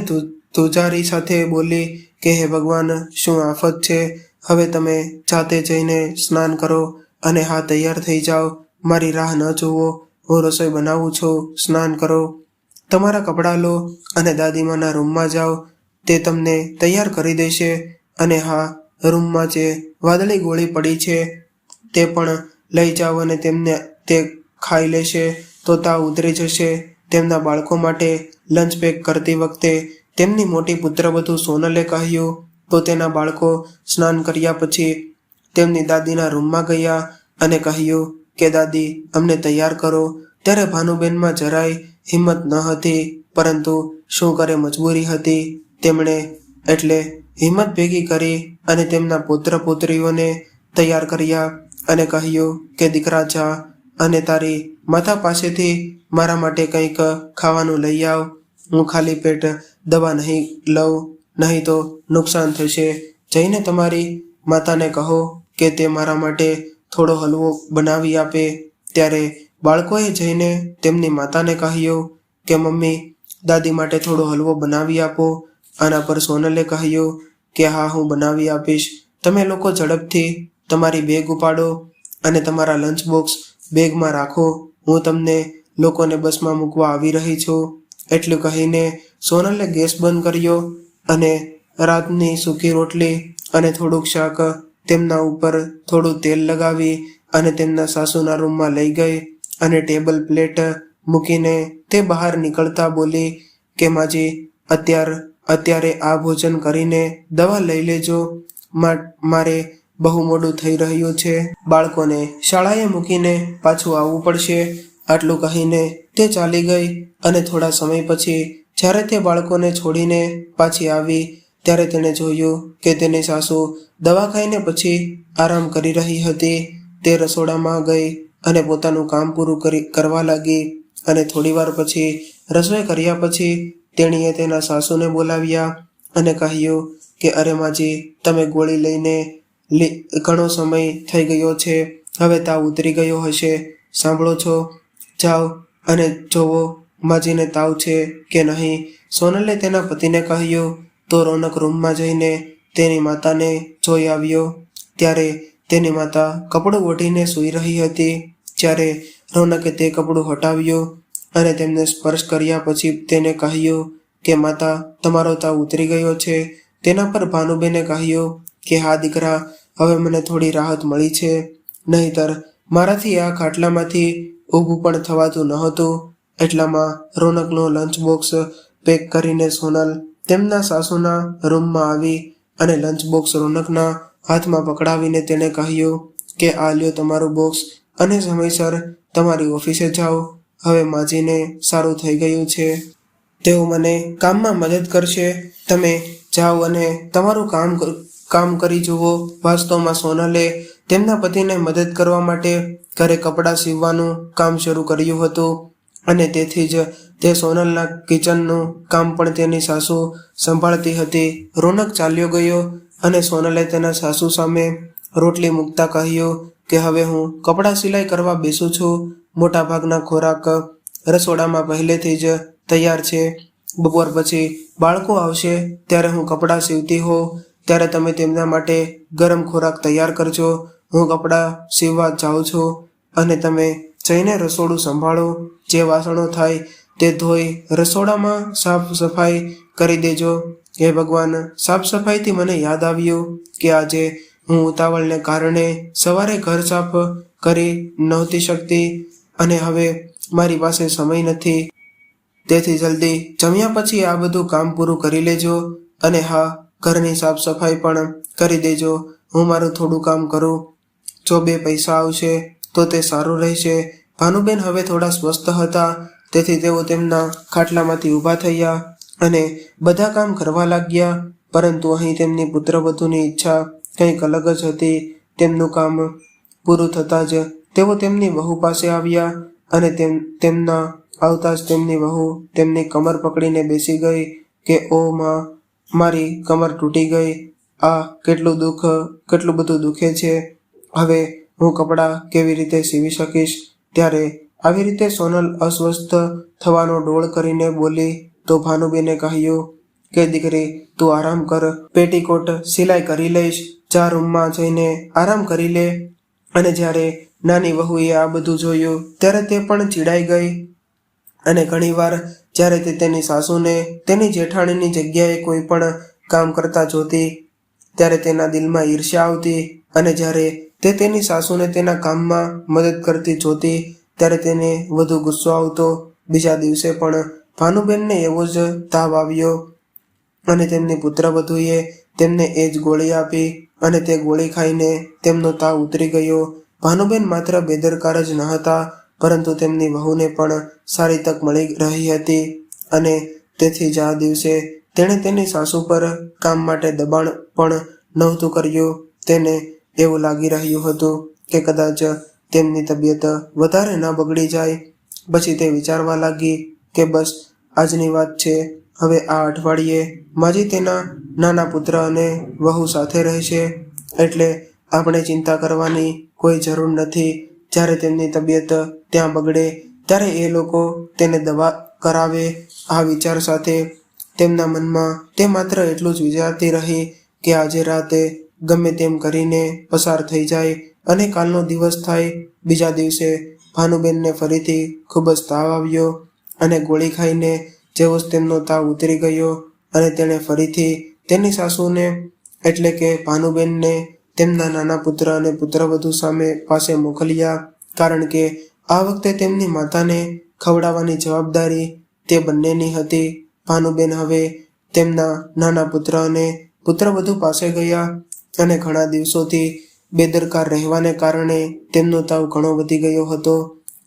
ધ્રુજારી સાથે બોલી કે હે ભગવાન, શું આફત છે? હવે તમે જાતે જઈને સ્નાન કરો અને હા, તૈયાર થઈ જાઓ, મારી રાહ ન જુઓ, હું રસોઈ બનાવું છું, સ્નાન કરો, તમારા કપડાં લો અને દાદીમાના રૂમમાં જાઓ, તે તમને તૈયાર કરી દેશે. અને હા, રૂમમાં જે વાદળી ગોળી પડી છે તે પણ લઈ જાઓ અને તેમને તે ખાઈ લેશે તો તાવ ઉતરી જશે. તેમના બાળકો માટે લંચ પેક કરતી વખતે તેમની મોટી પુત્રવધુ સોનલે કહ્યું તો તેના બાળકો સ્નાન કર્યા પછી તેમની દાદીના રૂમમાં ગયા અને કહ્યું કે દાદી, અમને તૈયાર કરો. ત્યારે ભાનુબેનમાં જરાય હિંમત ન હતી. પરંતુ શું કરે, મજબૂરી હતી. તેમણે એટલે હિંમત ભેગી કરી અને તેમના પુત્ર પુત્રીઓને તૈયાર કર્યા અને કહ્યું કે દીકરા જા અને તારી માતા પાસેથી મારા માટે કંઈક ખાવાનું લઈ આવ. હું ખાલી પેટ દવા નહીં લઉં, નહીં તો નુકસાન થશે. જઈને તમારી માતાને કહો કે તે મારા માટે થોડો હલવો બનાવી આપે. ત્યારે બાળકોએ જઈને તેમની માતાને કહ્યું કે મમ્મી, દાદી માટે થોડો હલવો બનાવી આપો. આના પર સોનલે કહ્યું કે હા, હું બનાવી આપીશ. તમે લોકો ઝડપથી તમારી બેગ ઉપાડો અને તમારા લંચ બોક્સ બેગમાં રાખો. હું તમને લોકોને બસમાં મૂકવા આવી રહી છું. એટલું કહીને સોનલે ગેસ બંધ કર્યો અને રાતની સૂકી રોટલી અને થોડુંક શાક તેમના ઉપર થોડું તેલ લગાવી અને તેમના સાસુના રૂમમાં લઈ ગઈ અને ટેબલ પ્લેટ મૂકીને તે બહાર નીકળતા બોલી કે માજી, અત્યારે આ ભોજન કરીને દવા લઈ લેજો. મારે બહુ મોડું થઈ રહ્યું છે. બાળકોને શાળાએ મૂકીને પાછું આવવું પડશે. આટલું કહીને તે ચાલી ગઈ અને થોડા સમય પછી જ્યારે તે બાળકોને છોડીને પાછી આવી ત્યારે તેણે જોયું કે તેની સાસુ દવા ખાઈને પછી આરામ કરી રહી હતી. તે રસોડામાં ગઈ અને પોતાનું કામ પૂરું કરવા લાગી અને થોડીવાર પછી રસોઈ કર્યા પછી તેણીએ તેના સાસુને બોલાવ્યા અને કહ્યું કે અરે માજી, તમે ગોળી લઈને ઘણો સમય થઈ ગયો છે. હવે તાવ ઉતરી ગયો હશે. સાંભળો છો? જાઓ અને જોવો માજીને તાવ છે કે નહીં. સોનલે તેના પતિને કહ્યું તો રોનક રૂમમાં જઈને તેની માતાને જોઈ આવ્યો. ત્યારે તેની માતા કપડું ઓઢીને સૂઈ રહી હતી. જ્યારે રોનકે તે કપડું હટાવ્યું અને તેમને સ્પર્શ કર્યા પછી તેને કહ્યું કે માતા, તમારો તાવ ઉતરી ગયો છે. તેના પર ભાનુબેને કહ્યું કે હા દીકરા, હવે મને થોડી રાહત મળી છે, નહીંતર મારાથી આ ખાટલામાંથી ઊભું પણ થવાતું નહોતું. એટલામાં રોનકનો લંચ બોક્સ પેક કરીને સોનલ તેમના સાસુના રૂમમાં આવી અને લંચ બોક્સ રોનકના હાથમાં પકડાવીને તેણે કહ્યું કે આ લ્યો તમારું બોક્સ અને સમયસર તમારી ઓફિસે જાઓ. હવે માજીને સારું થઈ ગયું છે. તેઓ મને કામમાં મદદ કરશે. તમે જાઓ અને તમારું કામ કરી જુઓ. વાસ્તવમાં સોનલે તેમના પતિને મદદ કરવા માટે ઘરે કપડાં સીવવાનું કામ શરૂ કર્યું હતું અને તેથી જ તે સોનલના કિચનનું કામ પણ તેની સાસુ સંભાળતી હતી. રોનક ચાલ્યો ગયો અને સોનલે તેના સાસુ સામે રોટલી મૂકતા કહ્યું કે હવે હું કપડાં સિલાઈ કરવા બેસું છું. મોટાભાગના ખોરાક રસોડામાં પહેલેથી જ તૈયાર છે. બપોર પછી બાળકો આવશે ત્યારે હું કપડાં સીવતી હોઉં ત્યારે તમે તેમના માટે ગરમ ખોરાક તૈયાર કરજો. હું કપડાં સીવવા જાઉં છું અને તમે જઈને રસોડું સંભાળો. જે વાસણો થાય તે ધોઈ રસોડામાં સાફ સફાઈ કરી દેજો. હે ભગવાન, સાફ સફાઈથી મને યાદ આવ્યું કે આજે હું ઉતાવળને કારણે સવારે ઘર સાફ કરી નહોતી શકતી અને હવે મારી પાસે સમય નથી. તેથી જલ્દી જમ્યા પછી આ બધું કામ પૂરું કરી લેજો અને હા, ઘરની સાફ સફાઈ પણ કરી દેજો. હું મારું થોડું કામ કરું. જો 2 પૈસા આવશે તો તે સારું રહેશે. ભાનુબેન હવે થોડા સ્વસ્થ હતા, તેથી તેઓ તેમના ખાટલામાંથી ઊભા થયા અને બધા કામ કરવા લાગ્યા. પરંતુ અહીં તેમની પુત્રવધૂની ઈચ્છા કંઈક અલગ જ હતી. તેમનું કામ પૂરું થતાં જ તેઓ તેમની વહુ પાસે આવ્યા અને તેમના આવતા જ તેમની વહુ તેમની કમર પકડીને બેસી ગઈ કે ઓ માં, મારી કમર તૂટી ગઈ. આ કેટલું બધું દુખે છે. હવે હું કપડાં કેવી રીતે સીવી શકીશ? ત્યારે આવી રીતે સોનલ અસ્વસ્થ થવાનો ડોળ કરીને બોલી તો ભાનુબેને કહ્યું કે દીકરી, તું આરામ કર. પેટીકોટ સિલાઈ કરી લઈશ. જા રૂમમાં જઈને આરામ કરી લે. અને જ્યારે નાની વહુએ આ બધું જોયું ત્યારે તે પણ ચીડાઈ ગઈ અને ઘણીવાર જ્યારે તે તેની સાસુને તેની જેઠાણીની જગ્યાએ કોઈ પણ કામ કરતા જોતી ત્યારે તેના દિલમાં ઈર્ષ્યા આવતી અને જ્યારે તે તેની સાસુને તેના કામમાં મદદ કરતી જોતી ત્યારે તેને વધુ ગુસ્સો આવતો. બીજા દિવસે પણ ભાનુબેનને એવો જ તાવ આવ્યો અને તેમની પુત્રવધૂએ તેમને એ જ ગોળી આપી અને તે ગોળી ખાઈને તેમનો તાવ ઉતરી ગયો. ભાનુબેન માત્ર બેદરકાર જ ન હતા, પરંતુ તેમની વહુને પણ સારી તક મળી રહી હતી અને તેથી જ આ દિવસે તેણે તેની સાસુ પર કામ માટે દબાણ પણ નહોતું કર્યું. તેને એવું લાગી રહ્યું હતું કે કદાચ તેમની તબિયત વધારે ન બગડી જાય. પછી તે વિચારવા લાગી કે બસ આજની વાત છે. હવે આ અઠવાડિયે માજી તેના નાના પુત્ર અને વહુ સાથે રહેશે, એટલે આપણે ચિંતા કરવાની કોઈ જરૂર નથી. જ્યારે તેમની તબિયત ત્યાં બગડે ત્યારે એ લોકો તેને દવા કરાવે. આ વિચાર સાથે તેમના મનમાં તે માત્ર એટલું જ વિચારતી રહી કે આજે રાતે ગમે તેમ કરીને પસાર થઈ જાય અને કાલનો દિવસ થાય. બીજા દિવસે ભાનુબેનને ફરીથી ખૂબ જ તાવ આવ્યો અને ગોળી ખાઈને જેવો જ તેમનો તાવ ઉતરી ગયો અને તેણે ફરીથી તેની સાસુને એટલે કે ભાનુબેનને તેમના નાના પુત્ર અને પુત્રવધુ પાસે મોકલ્યા, કારણ કે આ વખતે તેમની માતાને ખવડાવવાની જવાબદારી તે બંનેની હતી. ભાનુબેન હવે તેમના નાના પુત્ર અને પુત્રવધુ પાસે ગયા અને ઘણા દિવસોથી બેદરકાર રહેવાને કારણે તેમનો તાવ ઘણો વધી ગયો હતો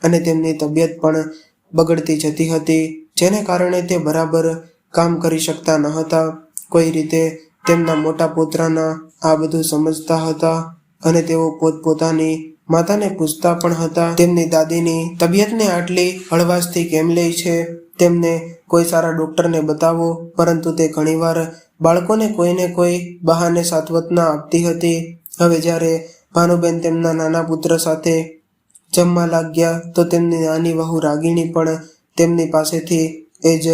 અને તેમની તબિયત પણ બગડતી જતી હતી, જેને કારણે તે બરાબર કામ કરી શકતા ન હતા. કોઈ રીતે તેમના મોટા પુત્રના આ બધું સમજતા હતા અને તેઓ પોતપોતાની માતાને પૂછતા પણ હતા, તેમની દાદીની તબિયતને આટલી હળવાશથી કેમ લે છે? તેમને કોઈ સારા ડોક્ટરને બતાવો. પરંતુ તે ઘણીવાર બાળકોને કોઈને કોઈ બહાને સાંત્વના આપતી હતી. હવે જ્યારે ભાનુબેન તેમના નાના પુત્ર સાથે જમવા લાગ્યા તો તેમની નાની વહુ રાગીણી પણ તેમની પાસેથી એ જ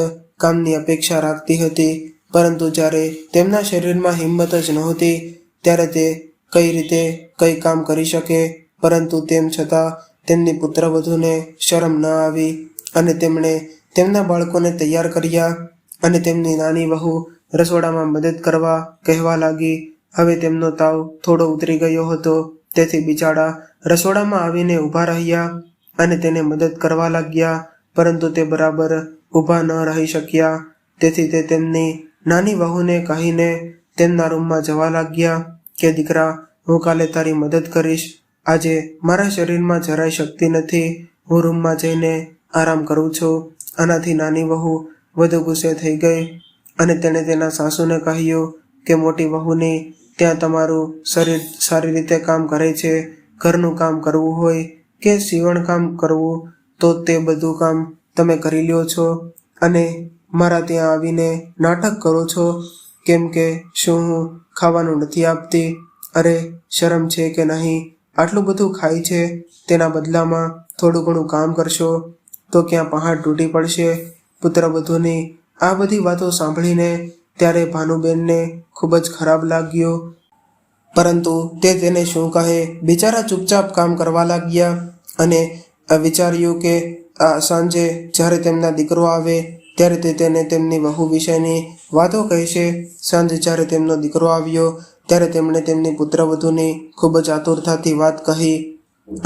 કામની અપેક્ષા રાખતી હતી. પરંતુ જ્યારે તેમના શરીરમાં હિંમત જ નહોતી ત્યારે તે કઈ રીતે કઈ કામ કરી શકે? પરંતુ તેમ છતાં તેમની પુત્રવધૂને શરમ ન આવી અને તેમણે તેમના બાળકોને તૈયાર કર્યા અને તેમની નાની વહુ રસોડામાં મદદ કરવા કહેવા લાગી. હવે તેમનો તાવ થોડો ઉતરી ગયો હતો, તેથી બિચારા રસોડામાં આવીને ઊભા રહ્યા અને તેને મદદ કરવા લાગ્યા. પરંતુ તે બરાબર ઊભા ન રહી શક્યા, તેથી તે તેમની નાની વહુને કહીને તેમના રૂમમાં જવા લાગ્યા કે દીકરા, હું કાલે તારી મદદ કરીશ. આજે મારા શરીરમાં જરાય શક્તિ નથી. હું રૂમમાં જઈને આરામ કરું છું. આનાથી નાની વહુ વધુ ગુસ્સે થઈ ગઈ અને તેણે તેના સાસુને કહ્યું કે મોટી વહુની ત્યાં તમારું શરીર સારી રીતે કામ કરે છે. ઘરનું કામ કરવું હોય કે સીવણકામ કરવું તો તે બધું કામ તમે કરી લ્યો છો અને મારા ત્યાં આવીને નાટક કરો છો કેમ કે શું હું ખાવાનું નથી આપતી? અરે શરમ છે કે નહીં? આટલું બધું ખાય છે, તેના બદલામાં થોડું ઘણું કામ કરશો તો ક્યાં પહાડ તૂટી પડશે? પુત્રવધૂની આ બધી વાતો સાંભળીને ત્યારે ભાનુબેનને ખૂબ જ ખરાબ લાગ્યું, પરંતુ તે તેને શું કહે? બિચારા ચૂપચાપ કામ કરવા લાગ્યા અને વિચાર્યું કે આ સાંજે જ્યારે તેમના દીકરો આવે ત્યારે તે તેને તેમની વહુ વિશેની વાતો કહેશે. સાંજે જ્યારે તેમનો દીકરો આવ્યો ત્યારે તેમણે તેમની પુત્રવધૂની ખૂબ જ આતુરતાથી વાત કહી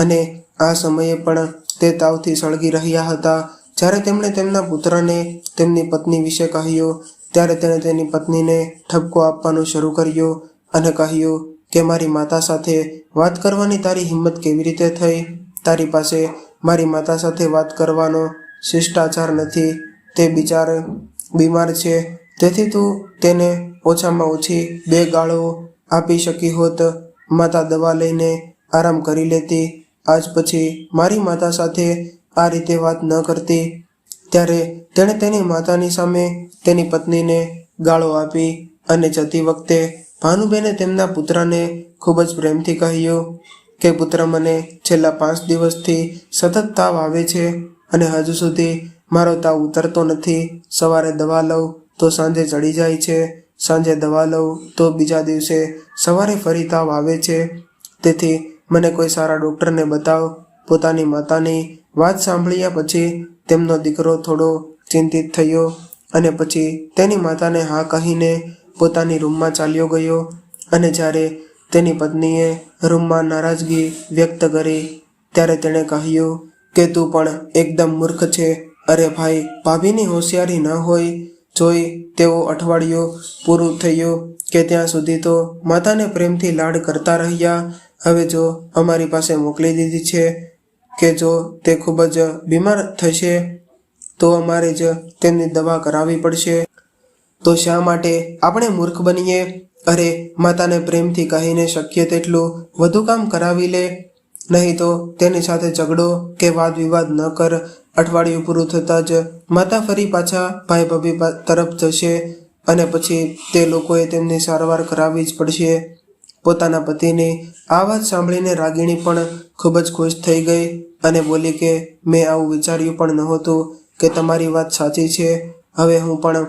અને આ સમયે પણ તે તાવથી સળગી રહ્યા હતા. જ્યારે તેમણે તેમના પુત્રને તેમની પત્ની વિશે કહ્યું ત્યારે તેણે તેની પત્નીને ઠપકો આપવાનું શરૂ કર્યું અને કહ્યું કે મારી માતા સાથે વાત કરવાની તારી હિંમત કેવી રીતે થઈ? તારી પાસે મારી માતા સાથે વાત કરવાનો શિષ્ટાચાર નથી. તે બિચારો બીમાર છે, તેથી તું તેને ઓછામાં ઓછી 2 ગાળો આપી શકી હોત. માતા દવા લઈને આરામ કરી લેતી. આજ પછી મારી માતા સાથે આ રીતે વાત ન કરતી. ત્યારે તેણે તેની માતાની સામે તેની પત્નીને ગાળો આપી અને જતી વખતે ભાનુબેને તેમના પુત્રને ખૂબ જ પ્રેમથી કહ્યું કે પુત્ર, મને છેલ્લા 5 દિવસથી સતત તાવ આવે છે અને હજુ સુધી મારો તાવ ઉતરતો નથી. સવારે દવા લઉં તો સાંજે ચડી જાય છે, સાંજે દવા લઉં તો બીજા દિવસે સવારે ફરી તાવ આવે છે. તેથી મને કોઈ સારા ડૉક્ટરને બતાવ. પોતાની માતાની વાત સાંભળ્યા પછી તેમનો દીકરો થોડો ચિંતિત થયો અને પછી તેની માતાને હા કહીને પોતાની રૂમમાં ચાલ્યો ગયો અને જ્યારે તેની પત્નીએ રૂમમાં નારાજગી વ્યક્ત કરી ત્યારે તેણે કહ્યું કે તું પણ એકદમ મૂર્ખ છે. અરે ભાઈ, ભાભીની હોશિયારી ન હોય જોઈ તેઓ અઠવાડિયું પૂરું થયું કે ત્યાં સુધી તો માતાને પ્રેમથી લાડ કરતા રહ્યા. હવે જો અમારી પાસે મોકલી દીધી છે કે જો તે ખૂબ જ બીમાર થશે તો અમારે જ તેમની દવા કરાવવી પડશે. તો શા માટે આપણે મૂર્ખ બનીએ? અરે, માતાને પ્રેમથી કહીને શક્ય તેટલું વધુ કામ કરાવી લે, નહીં તો તેની સાથે ઝઘડો કે વાદ વિવાદ ન કર. અઠવાડિયું પૂરું થતાં જ માતા ફરી પાછા ભાઈ ભાભી તરફ જશે અને પછી તે લોકોએ તેમની સારવાર કરાવવી જ પડશે. પોતાના પતિની આ વાત સાંભળીને રાગિણી પણ ખૂબ જ ખુશ થઈ ગઈ અને બોલી કે મેં આવું વિચાર્યું પણ નહોતું કે તમારી વાત સાચી છે. હવે હું પણ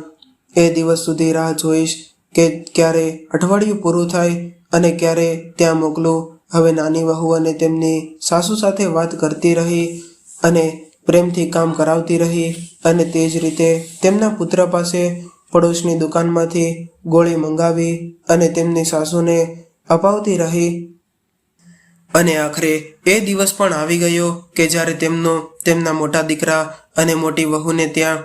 એ દિવસ સુધી રાહ જોઈશ કે ક્યારે અઠવાડિયું પૂરું થાય અને ક્યારે ત્યાં મોકલું. હવે નાની વહુ અને તેમની સાસુ સાથે વાત કરતી રહી અને પ્રેમથી કામ કરાવતી રહી અને તે જ રીતે તેમના પુત્ર પાસે પડોશની દુકાનમાંથી ગોળી મંગાવી અને તેમની સાસુને અપાવતી રહી. અને આખરે એ દિવસ પણ આવી ગયો કે જ્યારે તેમના મોટા દીકરા અને મોટી વહુને ત્યાં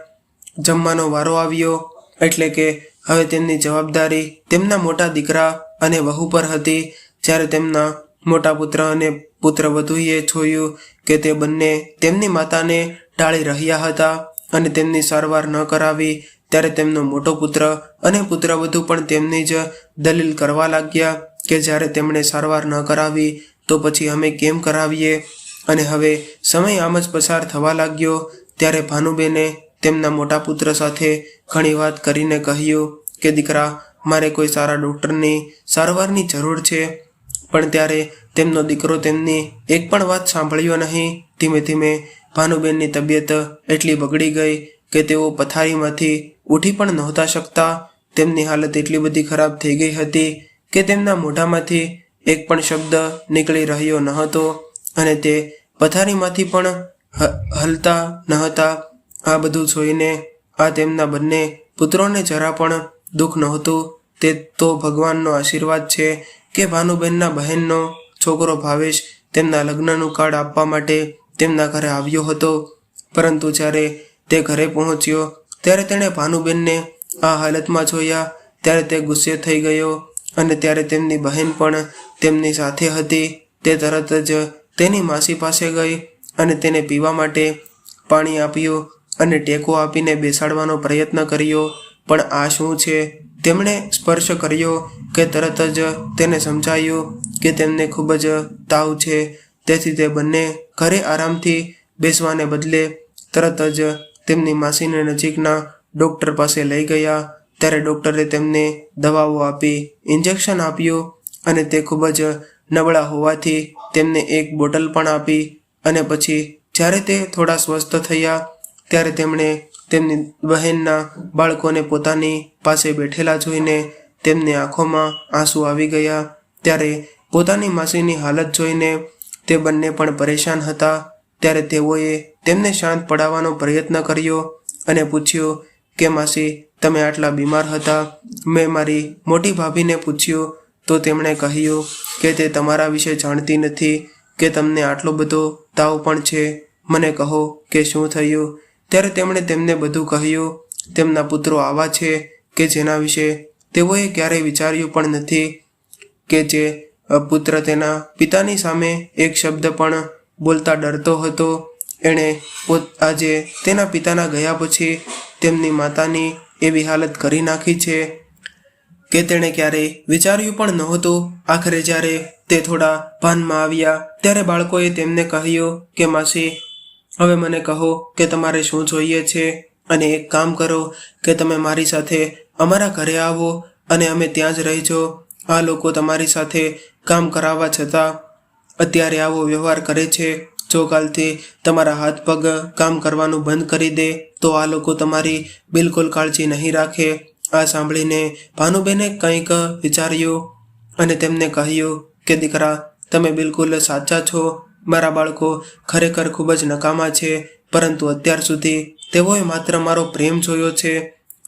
જમવાનો વારો આવ્યો. એટલે કે હવે તેમની જવાબદારી તેમના મોટા દીકરા અને વહુ પર હતી. જ્યારે તેમના મોટા પુત્ર અને પુત્રવધૂએ જોયું કે તે બંને તેમની માતાને ટાળી રહ્યા હતા અને તેમની સારવાર ન કરાવી, ત્યારે તેમનો મોટો પુત્ર અને પુત્રવધુ પણ તેમની જ દલીલ કરવા લાગ્યા કે જ્યારે તેમણે સારવાર ન કરાવી તો પછી અમે કેમ કરાવીએ. અને હવે સમય આમ જ પસાર થવા લાગ્યો. ત્યારે ભાનુબેને તેમના મોટા પુત્ર સાથે ઘણી વાત કરીને કહ્યું કે દીકરા, મારે કોઈ સારા ડૉક્ટરની સારવારની જરૂર છે. પણ ત્યારે તેમનો દીકરો તેમની એક પણ વાત સાંભળ્યો નહીં. ધીમે ધીમે ભાનુબેનની તબિયત એટલી બગડી ગઈ કે તેઓ પથારીમાંથી ઉઠી પણ નહોતા શકતા. તેમની હાલત એટલી બધી ખરાબ થઈ ગઈ હતી કે તેમના મોઢામાંથી એક પણ શબ્દ નીકળી રહ્યો ન હતો અને તે પથારીમાંથી પણ હલતા ન હતા. આ બધું જોઈને આ તેમના બંને પુત્રોને જરા પણ દુઃખ નહોતું. તે તો ભગવાનનો આશીર્વાદ છે કે ભાનુબેનના બહેનનો છોકરો ભાવેશ તેમના લગ્નનું કાર્ડ આપવા માટે તેમના ઘરે આવ્યો હતો. પરંતુ જ્યારે તે ઘરે પહોંચ્યો ત્યારે તેણે ભાનુબેનને આ હાલતમાં જોયા ત્યારે તે ગુસ્સે થઈ ગયો અને ત્યારે તેમની બહેન પણ તેમની સાથે હતી. તે તરત જ તેની માસી પાસે ગઈ અને તેને પીવા માટે પાણી આપ્યું અને ટેકો આપીને બેસાડવાનો પ્રયત્ન કર્યો. પણ આ શું છે? તેમણે સ્પર્શ કર્યો કે તરત જ તેને સમજાયું કે તેમને ખૂબ જ તાવ છે. તેથી તે બંને ઘરે આરામથી બેસવાને બદલે તરત જ તેમની માસીને નજીકના ડૉક્ટર પાસે લઈ ગયા. ત્યારે ડૉક્ટરે તેમને દવાઓ આપી, ઇન્જેક્શન આપ્યું અને તે ખૂબ જ નબળા હોવાથી તેમને એક બોટલ પણ આપી. અને પછી જ્યારે તે થોડા સ્વસ્થ થયા ત્યારે તેમણે તેમની બહેનના બાળકોને પોતાની પાસે બેઠેલા જોઈને તેમની આંખોમાં આંસુ આવી ગયા. ત્યારે પોતાની માસીની હાલત જોઈને તે બંને પણ પરેશાન હતા. ત્યારે તેઓએ તેમને શાંત પડાવવાનો પ્રયત્ન કર્યો અને પૂછ્યું કે માસી, તમે આટલા બીમાર હતા? મેં મારી મોટી ભાભીને પૂછ્યું તો તેમણે કહ્યું કે તે તમારા વિશે જાણતી નથી કે તમને આટલો બધો તાવ પણ છે. મને કહો કે શું થયું? ત્યારે તેમણે તેમને બધું કહ્યું. તેમના પુત્રો આવા છે કે જેના વિશે તેઓએ ક્યારેય વિચાર્યું પણ નથી કે જે પુત્ર તેના પિતાની સામે એક શબ્દ પણ બોલતા ડરતો હતો, એણે આજે તેના પિતાના ગયા પછી તેમની માતાની એવી હાલત કરી નાખી છે કે તેણે ક્યારેય વિચાર્યું પણ નહોતું. આખરે જ્યારે તે થોડા ભાનમાં આવ્યા ત્યારે બાળકોએ તેમને કહ્યું કે માસી, હવે મને કહો કે તમારે શું જોઈએ છે અને એક કામ કરો કે તમે મારી સાથે અમારા ઘરે આવો અને અમે ત્યાં જ રહીજો. આ લોકો તમારી સાથે કામ કરાવવા છતાં અત્યારે આવો વ્યવહાર કરે છે. જો કાલથી તમારા હાથ પગ કામ કરવાનું બંધ કરી દે તો આ લોકો તમારી બિલકુલ કાળજી નહીં રાખે. આ સાંભળીને ભાનુબેને કંઈક વિચાર્યું અને તેમને કહ્યું કે દીકરા, તમે બિલકુલ સાચા છો. મારા બાળકો ખરેખર ખૂબ જ નકામા છે, પરંતુ અત્યાર સુધી તેઓએ માત્ર મારો પ્રેમ જોયો છે.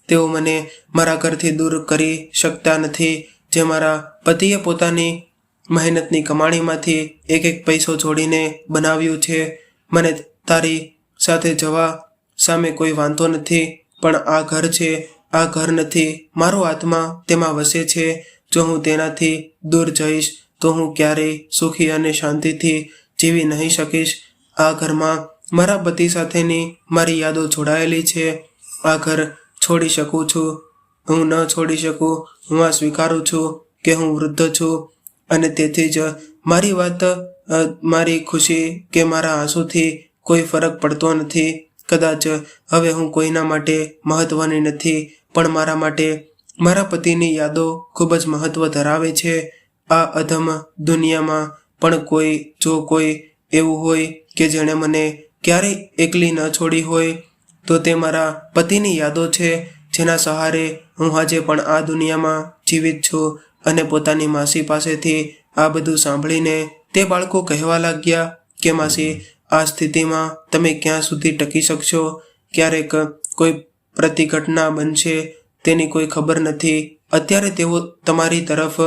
તેઓ મને મારા ઘરથી દૂર કરી શકતા નથી, જે મારા પતિએ પોતાની મહેનતની કમાણીમાંથી એક એક પૈસો જોડીને બનાવ્યું છે. મને તારી સાથે જવા સામે કોઈ વાંધો નથી, પણ આ ઘર છે, આ ઘર નથી. મારો આત્મા તેમાં વસે છે. જો હું તેનાથી દૂર જઈશ તો હું ક્યારેય સુખી અને શાંતિથી જીવી નહીં શકીશ. આ ઘરમાં મારા પતિ સાથેની મારી યાદો જોડાયેલી છે. આ ઘર છોડી શકું છું, હું ન છોડી શકું. હું આ સ્વીકારું છું કે હું વૃદ્ધ છું અને તેથી જ મારી વાત, મારી ખુશી કે મારા આંસુથી કોઈ ફરક પડતો નથી. કદાચ હવે હું કોઈના માટે મહત્વની નથી, પણ મારા માટે મારા પતિની યાદો ખૂબ જ મહત્વ ધરાવે છે. આ અધમ દુનિયામાં પણ કોઈ એવું હોય કે જેણે મને ક્યારેય એકલી ન છોડી હોય, તો તે મારા પતિની યાદો છે, જેના સહારે હું આજે પણ આ દુનિયામાં જીવિત છું. અને પોતાની માસી પાસેથી આ બધું સાંભળીને તે બાળકો કહેવા લાગ્યા કે માસી, આ સ્થિતિમાં તમે ક્યાં સુધી ટકી શકશો? ક્યારેક કોઈ પ્રતિઘટના બનશે, તેની કોઈ ખબર નથી. અત્યારે તેઓ તમારી તરફ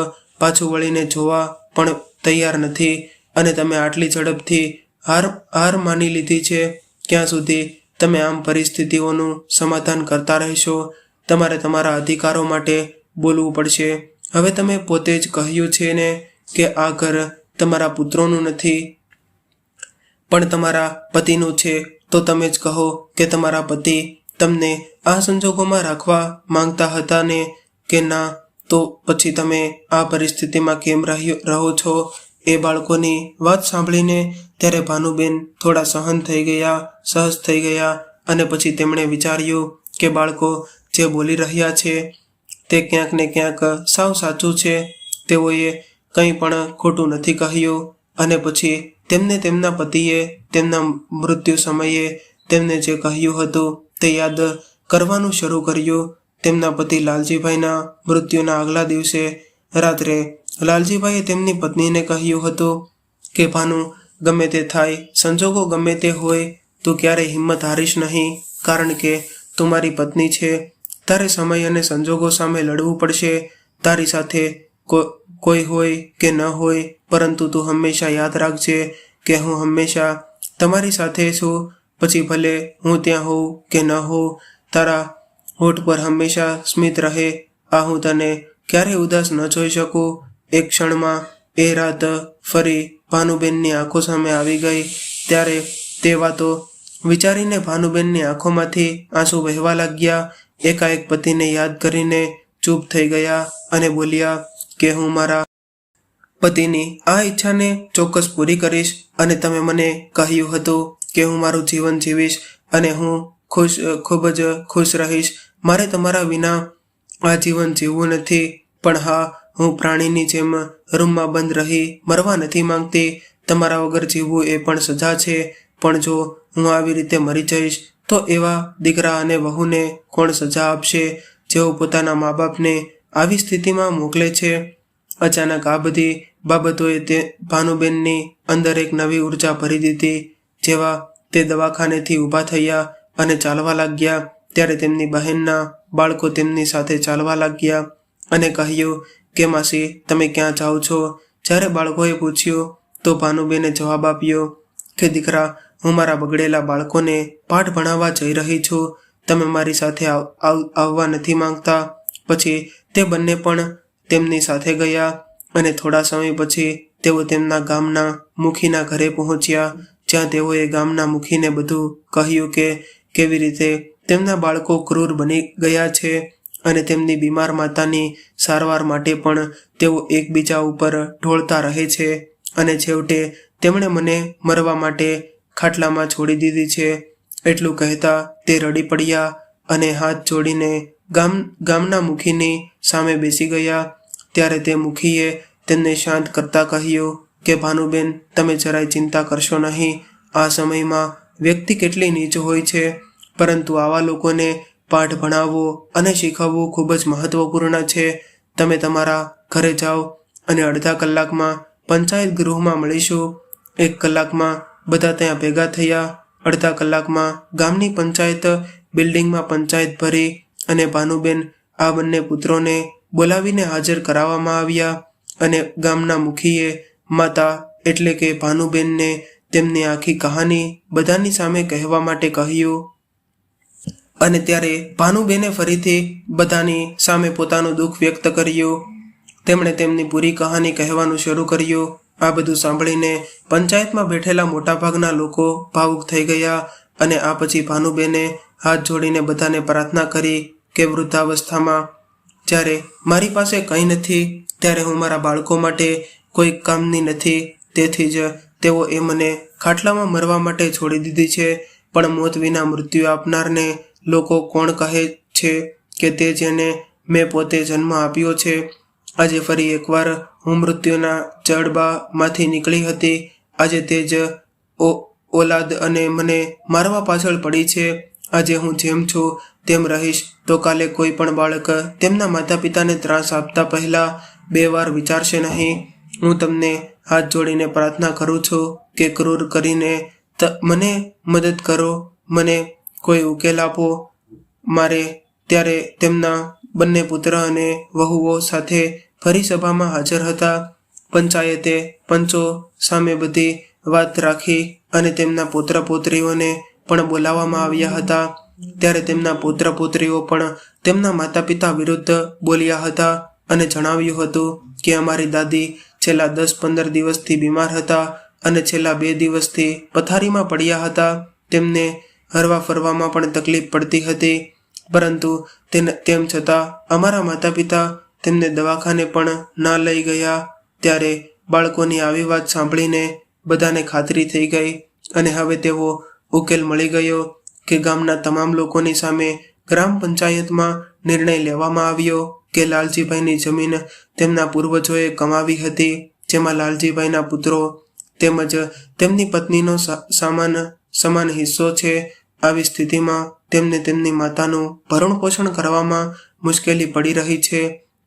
પાછું વળીને જોવા પણ તૈયાર નથી અને તમે આટલી ઝડપથી હાર માની લીધી છે. ક્યાં સુધી તમે આમ પરિસ્થિતિઓનું સમાધાન કરતા રહેશો? તમારે તમારા અધિકારો માટે બોલવું પડશે. હવે તમે પોતે જ કહ્યું છે ને કે આ ઘર તમારા પુત્રોનું નથી પણ તમારા પતિનું છે. તો તમે જ કહો કે તમારા પતિ તમને આ સંજોગોમાં રાખવા માંગતા હતા ને કે ના? તો પછી તમે આ પરિસ્થિતિમાં કેમ રહો છો? એ બાળકોની વાત સાંભળીને ત્યારે ભાનુબેન થોડા સહજ થઈ ગયા અને પછી તેમણે વિચાર્યું કે બાળકો જે બોલી રહ્યા છે તે ક્યાંક ને ક્યાંક સાવ સાચું છે. તેઓએ કંઈ પણ ખોટું નથી કહ્યું. અને પછી તેમને તેમના પતિએ તેમના મૃત્યુ સમયે તેમને જે કહ્યું હતું તે યાદ કરવાનું શરૂ કર્યું. તેમના પતિ લાલજીભાઈના મૃત્યુના આગલા દિવસે રાત્રે લાલજીભાઈએ તેમની પત્નીને કહ્યું હતું કે ભાનુ, ગમે તે થાય, સંજોગો ગમે તે હોય, તું ક્યારેય હિંમત હારીશ નહીં, કારણ કે તું મારી પત્ની છે. તારે સમય અને સંજોગો સામે લડવું પડશે. તારી સાથે કોઈ હોય કે ન હોય, પરંતુ તું હંમેશા યાદ રાખજે કે હું હંમેશા તમારી સાથે છું. પછી ભલે હું ત્યાં હોઉં કે ન હોઉં, તારા હોઠ પર હંમેશા સ્મિત રહે. આ હું તને ક્યારેય ઉદાસ ન જોઈ શકું. એક ક્ષણમાં એ રાત ફરી ભાનુબેનની આંખો સામે આવી ગઈ. ત્યારે તે વાતો વિચારીને ભાનુબેનની આંખોમાંથી આંસુ વહેવા લાગ્યા. એકાએક પતિને યાદ કરીને ચૂપ થઈ ગયા અને બોલ્યા કે હું મારા પતિની આ ઈચ્છાને ચોક્કસ પૂરી કરીશ. અને તમે મને કહ્યું હતું કે હું મારું જીવન જીવીશ અને હું ખૂબ જ ખુશ રહીશ. મારે તમારા વિના આ જીવન જીવવું નથી. પણ હા, હું પ્રાણીની જેમ રૂમમાં બંધ રહી મરવા નથી માંગતી. તમારા વગર જીવવું એ પણ સજા છે. પણ જો હું આવી રીતે મરી જઈશ તો એવા દીકરા અને વહુને કોણ સજા આપશે, જેઓ પોતાના મા બાપને આવી સ્થિતિમાં મોકલે છે? અચાનક આ બધી બાબતોએ તે ભાનુબેનની અંદર એક નવી ઉર્જા ભરી દીધી. જેવા તે દવાખાનેથી ઊભા થયા અને ચાલવા લાગ્યા, ત્યારે તેમની બહેનના બાળકો તેમની સાથે ચાલવા લાગ્યા અને કહ્યું કે માસી, તમે ક્યાં જાઓ છો? જ્યારે બાળકોએ પૂછ્યું તો ભાનુબેને જવાબ આપ્યો કે દીકરા, હું મારા બગડેલા બાળકોને પાઠ ભણાવવા જઈ રહી છું. તમે મારી સાથે આવવા નથી માંગતા. પછી તે બંને પણ તેમની સાથે ગયા અને થોડા સમય પછી તેઓ તેમના ગામના મુખીના ઘરે પહોંચ્યા, જ્યાં તેઓએ ગામના મુખીને બધું કહ્યું કે કેવી રીતે તેમના બાળકો ક્રૂર બની ગયા છે અને તેમની બીમાર માતાની સારવાર માટે પણ તેઓ એકબીજા ઉપર ઢોળતા રહે છે. અને છેવટે તેમણે મને મરવા માટે ખાટલામાં છોડી દીધી છે. એટલું કહેતા તે રડી પડ્યા અને હાથ જોડીને ગામના મુખીની સામે બેસી ગયા. ત્યારે તે મુખીએ તેમને શાંત કરતા કહ્યું કે ભાનુબેન, તમે જરાય ચિંતા કરશો નહીં. આ સમયમાં વ્યક્તિ કેટલી નીચ હોય છે, પરંતુ આવા લોકોને પાઠ ભણાવવો અને શીખવવું ખૂબ જ મહત્વપૂર્ણ છે. તમે તમારા ઘરે જાઓ અને અડધા કલાકમાં પંચાયત ગૃહમાં મળીશું. 1 કલાકમાં બધા ત્યાં ભેગા થયા. અડધા કલાકમાં ગામની પંચાયત બિલ્ડિંગમાં પંચાયત ભરી અને ભાનુબેન આ બંને પુત્રોને બોલાવીને હાજર કરાવવામાં આવ્યા. અને ગામના મુખીએ માતા એટલે કે ભાનુબેનને તેમની આખી કહાની બધાની સામે કહેવા માટે કહ્યું. અને ત્યારે ભાનુબેને ફરીથી બધાની સામે પોતાનું દુઃખ વ્યક્ત કર્યું. તેમણે તેમની પૂરી કહાની કહેવાનું શરૂ કર્યું આ બધું સાંભળીને પંચાયતમાં બેઠેલા મોટાભાગના લોકો ભાવુક થઈ ગયા અને આ પછી ભાનુબેને હાથ જોડીને બધાને પ્રાર્થના કરી કે વૃદ્ધાવસ્થામાં જ્યારે મારી પાસે કંઈ નથી ત્યારે હું મારા બાળકો માટે કોઈ કામની નથી, તેથી જ તેઓ એ મને ખાટલામાં મરવા માટે છોડી દીધી છે. પણ મોત વિના મૃત્યુ આપનારને લોકો કોણ કહે છે કે તે જેને મેં પોતે જન્મ આપ્યો છે. આજે ફરી એકવાર હું મૃત્યુના જડબામાંથી નીકળી હતી. આજે તે જ ઓલાદ અને મને મારવા પાછળ પડી છે. આજે હું જેમ છું તેમ રહીશ તો કાલે કોઈ પણ બાળક તેમના માતા પિતાને ત્રાસ આપતા પહેલા 2 વાર વિચારશે નહીં. હું તમને હાથ જોડીને પ્રાર્થના કરું છું કે ક્રૂર કરીને મને મદદ કરો, મને કોઈ ઉકેલ આપો. મારે ત્યારે તેમના બંને પુત્ર અને વહુઓ સાથે ફરી સભામાં હાજર હતા. પંચાયતે પંચો સામે બધી વાત રાખી અને તેમના પુત્ર પુત્રીઓને પણ બોલાવવામાં આવ્યા હતા. ત્યારે તેમના પુત્ર પુત્રીઓ પણ તેમના માતા પિતા વિરુદ્ધ બોલ્યા હતા અને જણાવ્યું હતું કે અમારી દાદી છેલ્લા 10-15 દિવસથી બીમાર હતા અને છેલ્લા 2 દિવસથી પથારીમાં પડ્યા હતા. તેમને હરવા ફરવામાં પણ તકલીફ પડતી હતી, પરંતુ તેમ છતાં અમારા માતા પિતા તેમને દવાખાને પણ ના લઈ ગયા. ત્યારે બાળકોની આવી વાત સાંભળીને બધાને ખાતરી થઈ ગઈ અને હવે તેવો ઉકેલ મળી ગયો કે ગામના તમામ લોકોની સામે ગ્રામ પંચાયતમાં નિર્ણય લેવામાં આવ્યો કે લાલજીભાઈની જમીન તેમના પૂર્વજોએ કમાવી હતી, જેમાં લાલજીભાઈના પુત્રો તેમજ તેમની પત્નીનો સમાન હિસ્સો છે. આવી સ્થિતિમાં તેમને તેમની માતાનું ભરણ પોષણ કરવામાં મુશ્કેલી પડી રહી છે.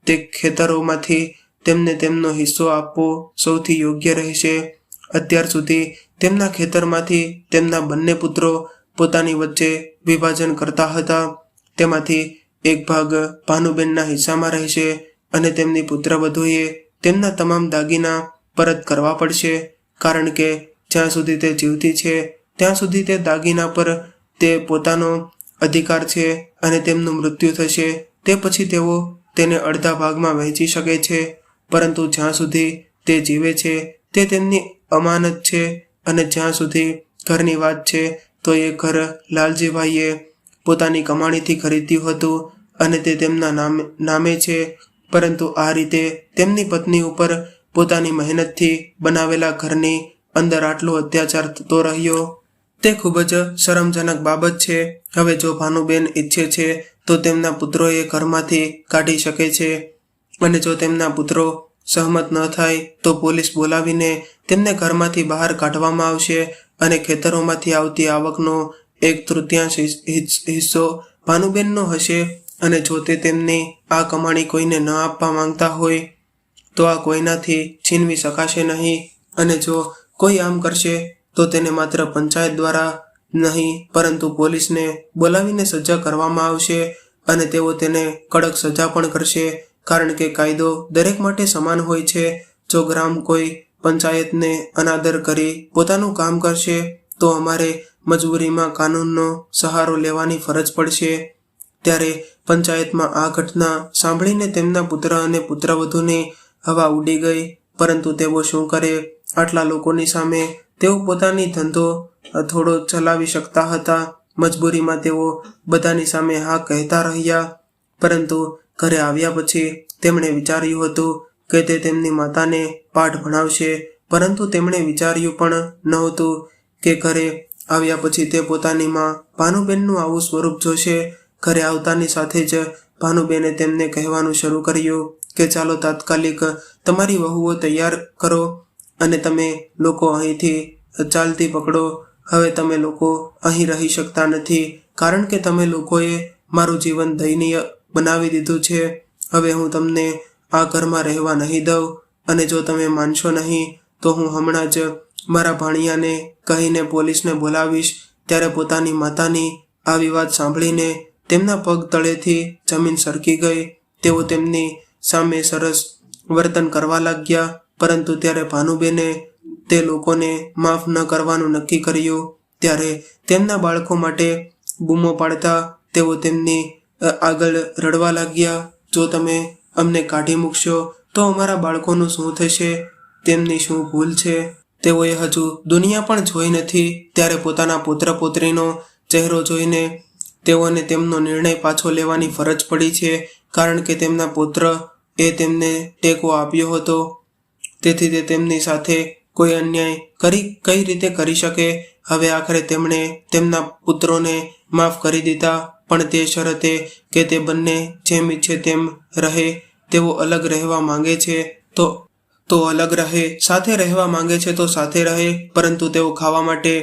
તે ખેતરોમાંથી તેમને તેમનો હિસ્સો આપવો સૌથી યોગ્ય રહેશે. અત્યાર સુધી તેમના ખેતરમાંથી તેમના બંને પુત્રો પોતાની વચ્ચે વિભાજન કરતા હતા. તેમાંથી એક ભાગ ભાનુબેનના હિસ્સામાં રહેશે અને તેમની પુત્રવધૂએ તેમના તમામ દાગીના પરત કરવા પડશે, કારણ કે જ્યાં સુધી તે જીવતી છે ત્યાં સુધી તે દાગીના પર તે પોતાનો અધિકાર છે અને તેમનું મૃત્યુ થશે તે પછી તેઓ તેને અડધા ભાગમાં વહેંચી શકે છે. પરંતુ જ્યાં સુધી તે જીવે છે તે તેમની અમાનત છે અને જ્યાં સુધી ઘરની વાત છે તો એ ઘર લાલજીભાઈએ પોતાની કમાણીથી ખરીદ્યું હતું અને તે તેમના નામે છે. પરંતુ આ રીતે તેમની પત્ની ઉપર પોતાની મહેનતથી બનાવેલા ઘરની અંદર આટલો અત્યાચાર થતો રહ્યો. તે ખૂબ જ શરમજનક બાબત છે. હવે જો ભાનુબેન ઈચ્છે છે તો તેમના પુત્રોએ ઘરમાંથી કાઢી શકે છે અને જો તેમના પુત્રો સહમત ન થાય તો પોલીસ બોલાવીને તેમને ઘરમાંથી બહાર કાઢવામાં આવશે અને ખેતરોમાંથી આવતી આવકનો 1/3 હિસ્સો ભાનુબેનનો હશે. અને જો તે તેમની આ કમાણી કોઈને ન આપવા માંગતા હોય તો આ કોઈનાથી છીનવી શકાશે નહીં. અને જો કોઈ આમ કરશે તો તેને માત્ર પંચાયત દ્વારા નહીં પરંતુ પોલીસને બોલાવીને સજા કરવામાં આવશે અને તેઓ તેને કડક સજા પણ કરશે, કારણ કે કાયદો દરેક માટે સમાન હોય છે. જો ગ્રામ કોઈ પંચાયતને અનાદર કરી પોતાનું કામ કરશે તો અમારે મજબૂરીમાં કાનૂનનો સહારો લેવાની ફરજ પડશે. ત્યારે પંચાયતમાં આ ઘટના સાંભળીને તેમના પુત્ર અને પુત્રવધૂની હવા ઉડી ગઈ. પરંતુ તેઓ શું કરે? આટલા લોકોની સામે તેઓ પોતાની ધંધો થોડો ચલાવી શકતા હતા. મજબૂરીમાં તેઓ બધાની સામે હા કહેતા રહ્યા. પરંતુ ઘરે આવ્યા પછી તેમણે વિચાર્યું હતું કે તે તેમની માતાને પાઠ ભણાવશે, પરંતુ તેમણે વિચાર્યું પણ નહોતું કે ઘરે આવ્યા પછી તે પોતાની માં ભાનુબેનનું આવું સ્વરૂપ જોશે. ઘરે આવતાની સાથે જ ભાનુબેને તેમને કહેવાનું શરૂ કર્યું કે ચાલો તાત્કાલિક તમારી વહુઓ તૈયાર કરો અને તમે લોકો અહીંથી ચાલતી પકડો. હવે તમે લોકો અહીં રહી શકતા નથી, કારણ કે તમે લોકોએ મારું જીવન દયનીય બનાવી દીધું છે. હવે હું તમને આ ઘરમાં રહેવા નહીં દઉં અને જો તમે માનશો નહીં તો હું હમણાં જ મારા ભાણિયાને કહીને પોલીસને બોલાવીશ. ત્યારે પોતાની માતાની આવી વાત સાંભળીને તેમના પગ તળેથી જમીન સરકી ગઈ. તેઓ તેમની સામે સરસ વર્તન કરવા લાગ્યા, પરંતુ ત્યારે ભાનુબેને તે લોકોને માફ ન કરવાનું નક્કી કર્યું. ત્યારે તેમના બાળકો માટે બૂમો પાડતા તેઓ તેમની આગળ રડવા લાગ્યા, જો તમે અમને કાઢી મૂકશો તો અમારા બાળકોનું શું થશે? તેમની શું ભૂલ છે? તેઓએ હજુ દુનિયા પણ જોઈ નથી ત્યારે પોતાના પુત્ર પુત્રીનો ચહેરો જોઈને તેઓને તેમનો નિર્ણય પાછો લેવાની ફરજ પડી છે, કારણ કે તેમના પુત્ર એ તેમને ટેકો આપ્યો હતો. તેથી તે તેમની સાથે કોઈ અન્યાય કઈ રીતે કરી શકે? હવે આખરે તેમણે તેમના પુત્રોને માફ કરી દીધા, પણ તે શરતે કે તે બંને જેમ ઈચ્છે તેમ રહે. તેઓ અલગ રહેવા માંગે છે તો અલગ રહે, સાથે રહેવા માંગે છે તો સાથે રહે, પરંતુ તેઓ ખાવા માટે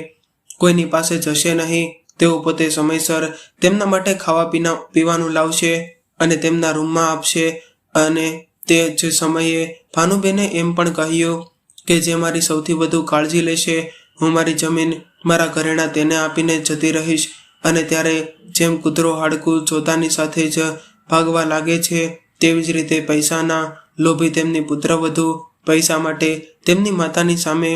કોઈની પાસે જશે નહીં. તેઓ પોતે સમયસર તેમના માટે ખાવા પીવાનું લાવશે અને તેમના રૂમમાં આપશે. અને તે જ સમયે ભાનુબેને એમ પણ કહ્યું કે જે મારી સૌથી વધુ કાળજી લેશે, હું મારી જમીન, મારા ઘરેણાં તેને આપીને જતી રહીશ. અને ત્યારે જેમ કૂતરો હાડકું જોતાની સાથે જ ભાગવા લાગે છે, તેવી જ રીતે પૈસાના લોભી તેમની પુત્રવધુ પૈસા માટે તેમની માતાની સામે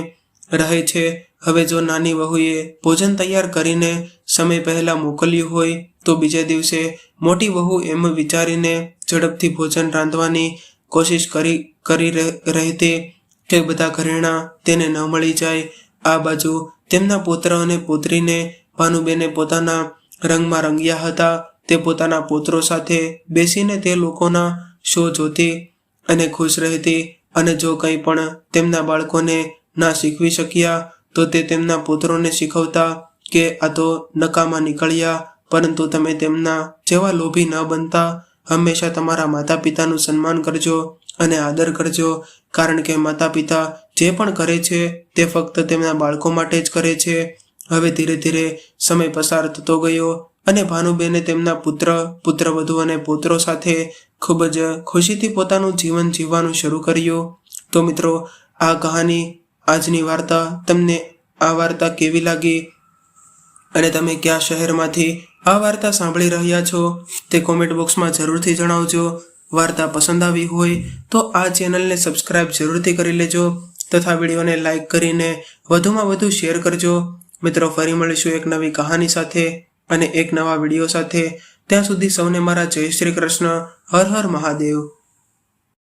રહે છે. હવે જો નાની વહુએ ભોજન તૈયાર કરીને સમય પહેલા મોકલ્યું હોય તો બીજે દિવસે મોટી વહુ એમ વિચારીને ઝડપથી ભોજન રાંધવાની કોશિશ કરી રહેતી કે બધા ઘરેણાં તેને ન મળી જાય. આ બાજુ તેમના પુત્ર અને પુત્રીને ભાનુબેને પોતાના રંગમાં રંગ્યા હતા. તે પોતાના પુત્રો સાથે બેસીને તે લોકોના શો જોતી અને ખુશ રહેતી. અને જો કંઈ પણ તેમના બાળકોને ના શીખવી શક્યા તો તે તેમના પુત્રોને શીખવતા કે આ તો નકામા નીકળ્યા, પરંતુ તમે તેમના જેવા લોભી ન બનતા. હંમેશા તમારા માતા પિતાનું સન્માન કરજો અને આદર કરજો, કારણ કે માતા પિતા જે પણ કરે છે તે ફક્ત તેમના બાળકો માટે જ કરે છે. હવે ધીરે ધીરે સમય પસાર થતો ગયો અને ભાનુબેને તેમના પુત્રવધુ અને પુત્રો સાથે ખૂબ જ ખુશીથી પોતાનું જીવન જીવવાનું શરૂ કર્યું. તો મિત્રો, આ કહાની, આજની વાર્તા, તમને આ વાર્તા કેવી લાગી અને તમે કયા શહેરમાંથી આ વાર્તા સાંભળી રહ્યા છો તે કોમેન્ટ બોક્સમાં જરૂરથી જણાવજો. વાર્તા પસંદ આવી હોય તો આ ચેનલને સબસ્ક્રાઇબ જરૂરથી કરી લેજો તથા વિડીયોને લાઇક કરીને વધુમાં વધુ શેર કરજો. મિત્રો, ફરી મળીશું એક નવી કહાની સાથે અને એક નવા વિડીયો સાથે. ત્યાં સુધી સૌને મારા જય શ્રી કૃષ્ણ. હર હર મહાદેવ.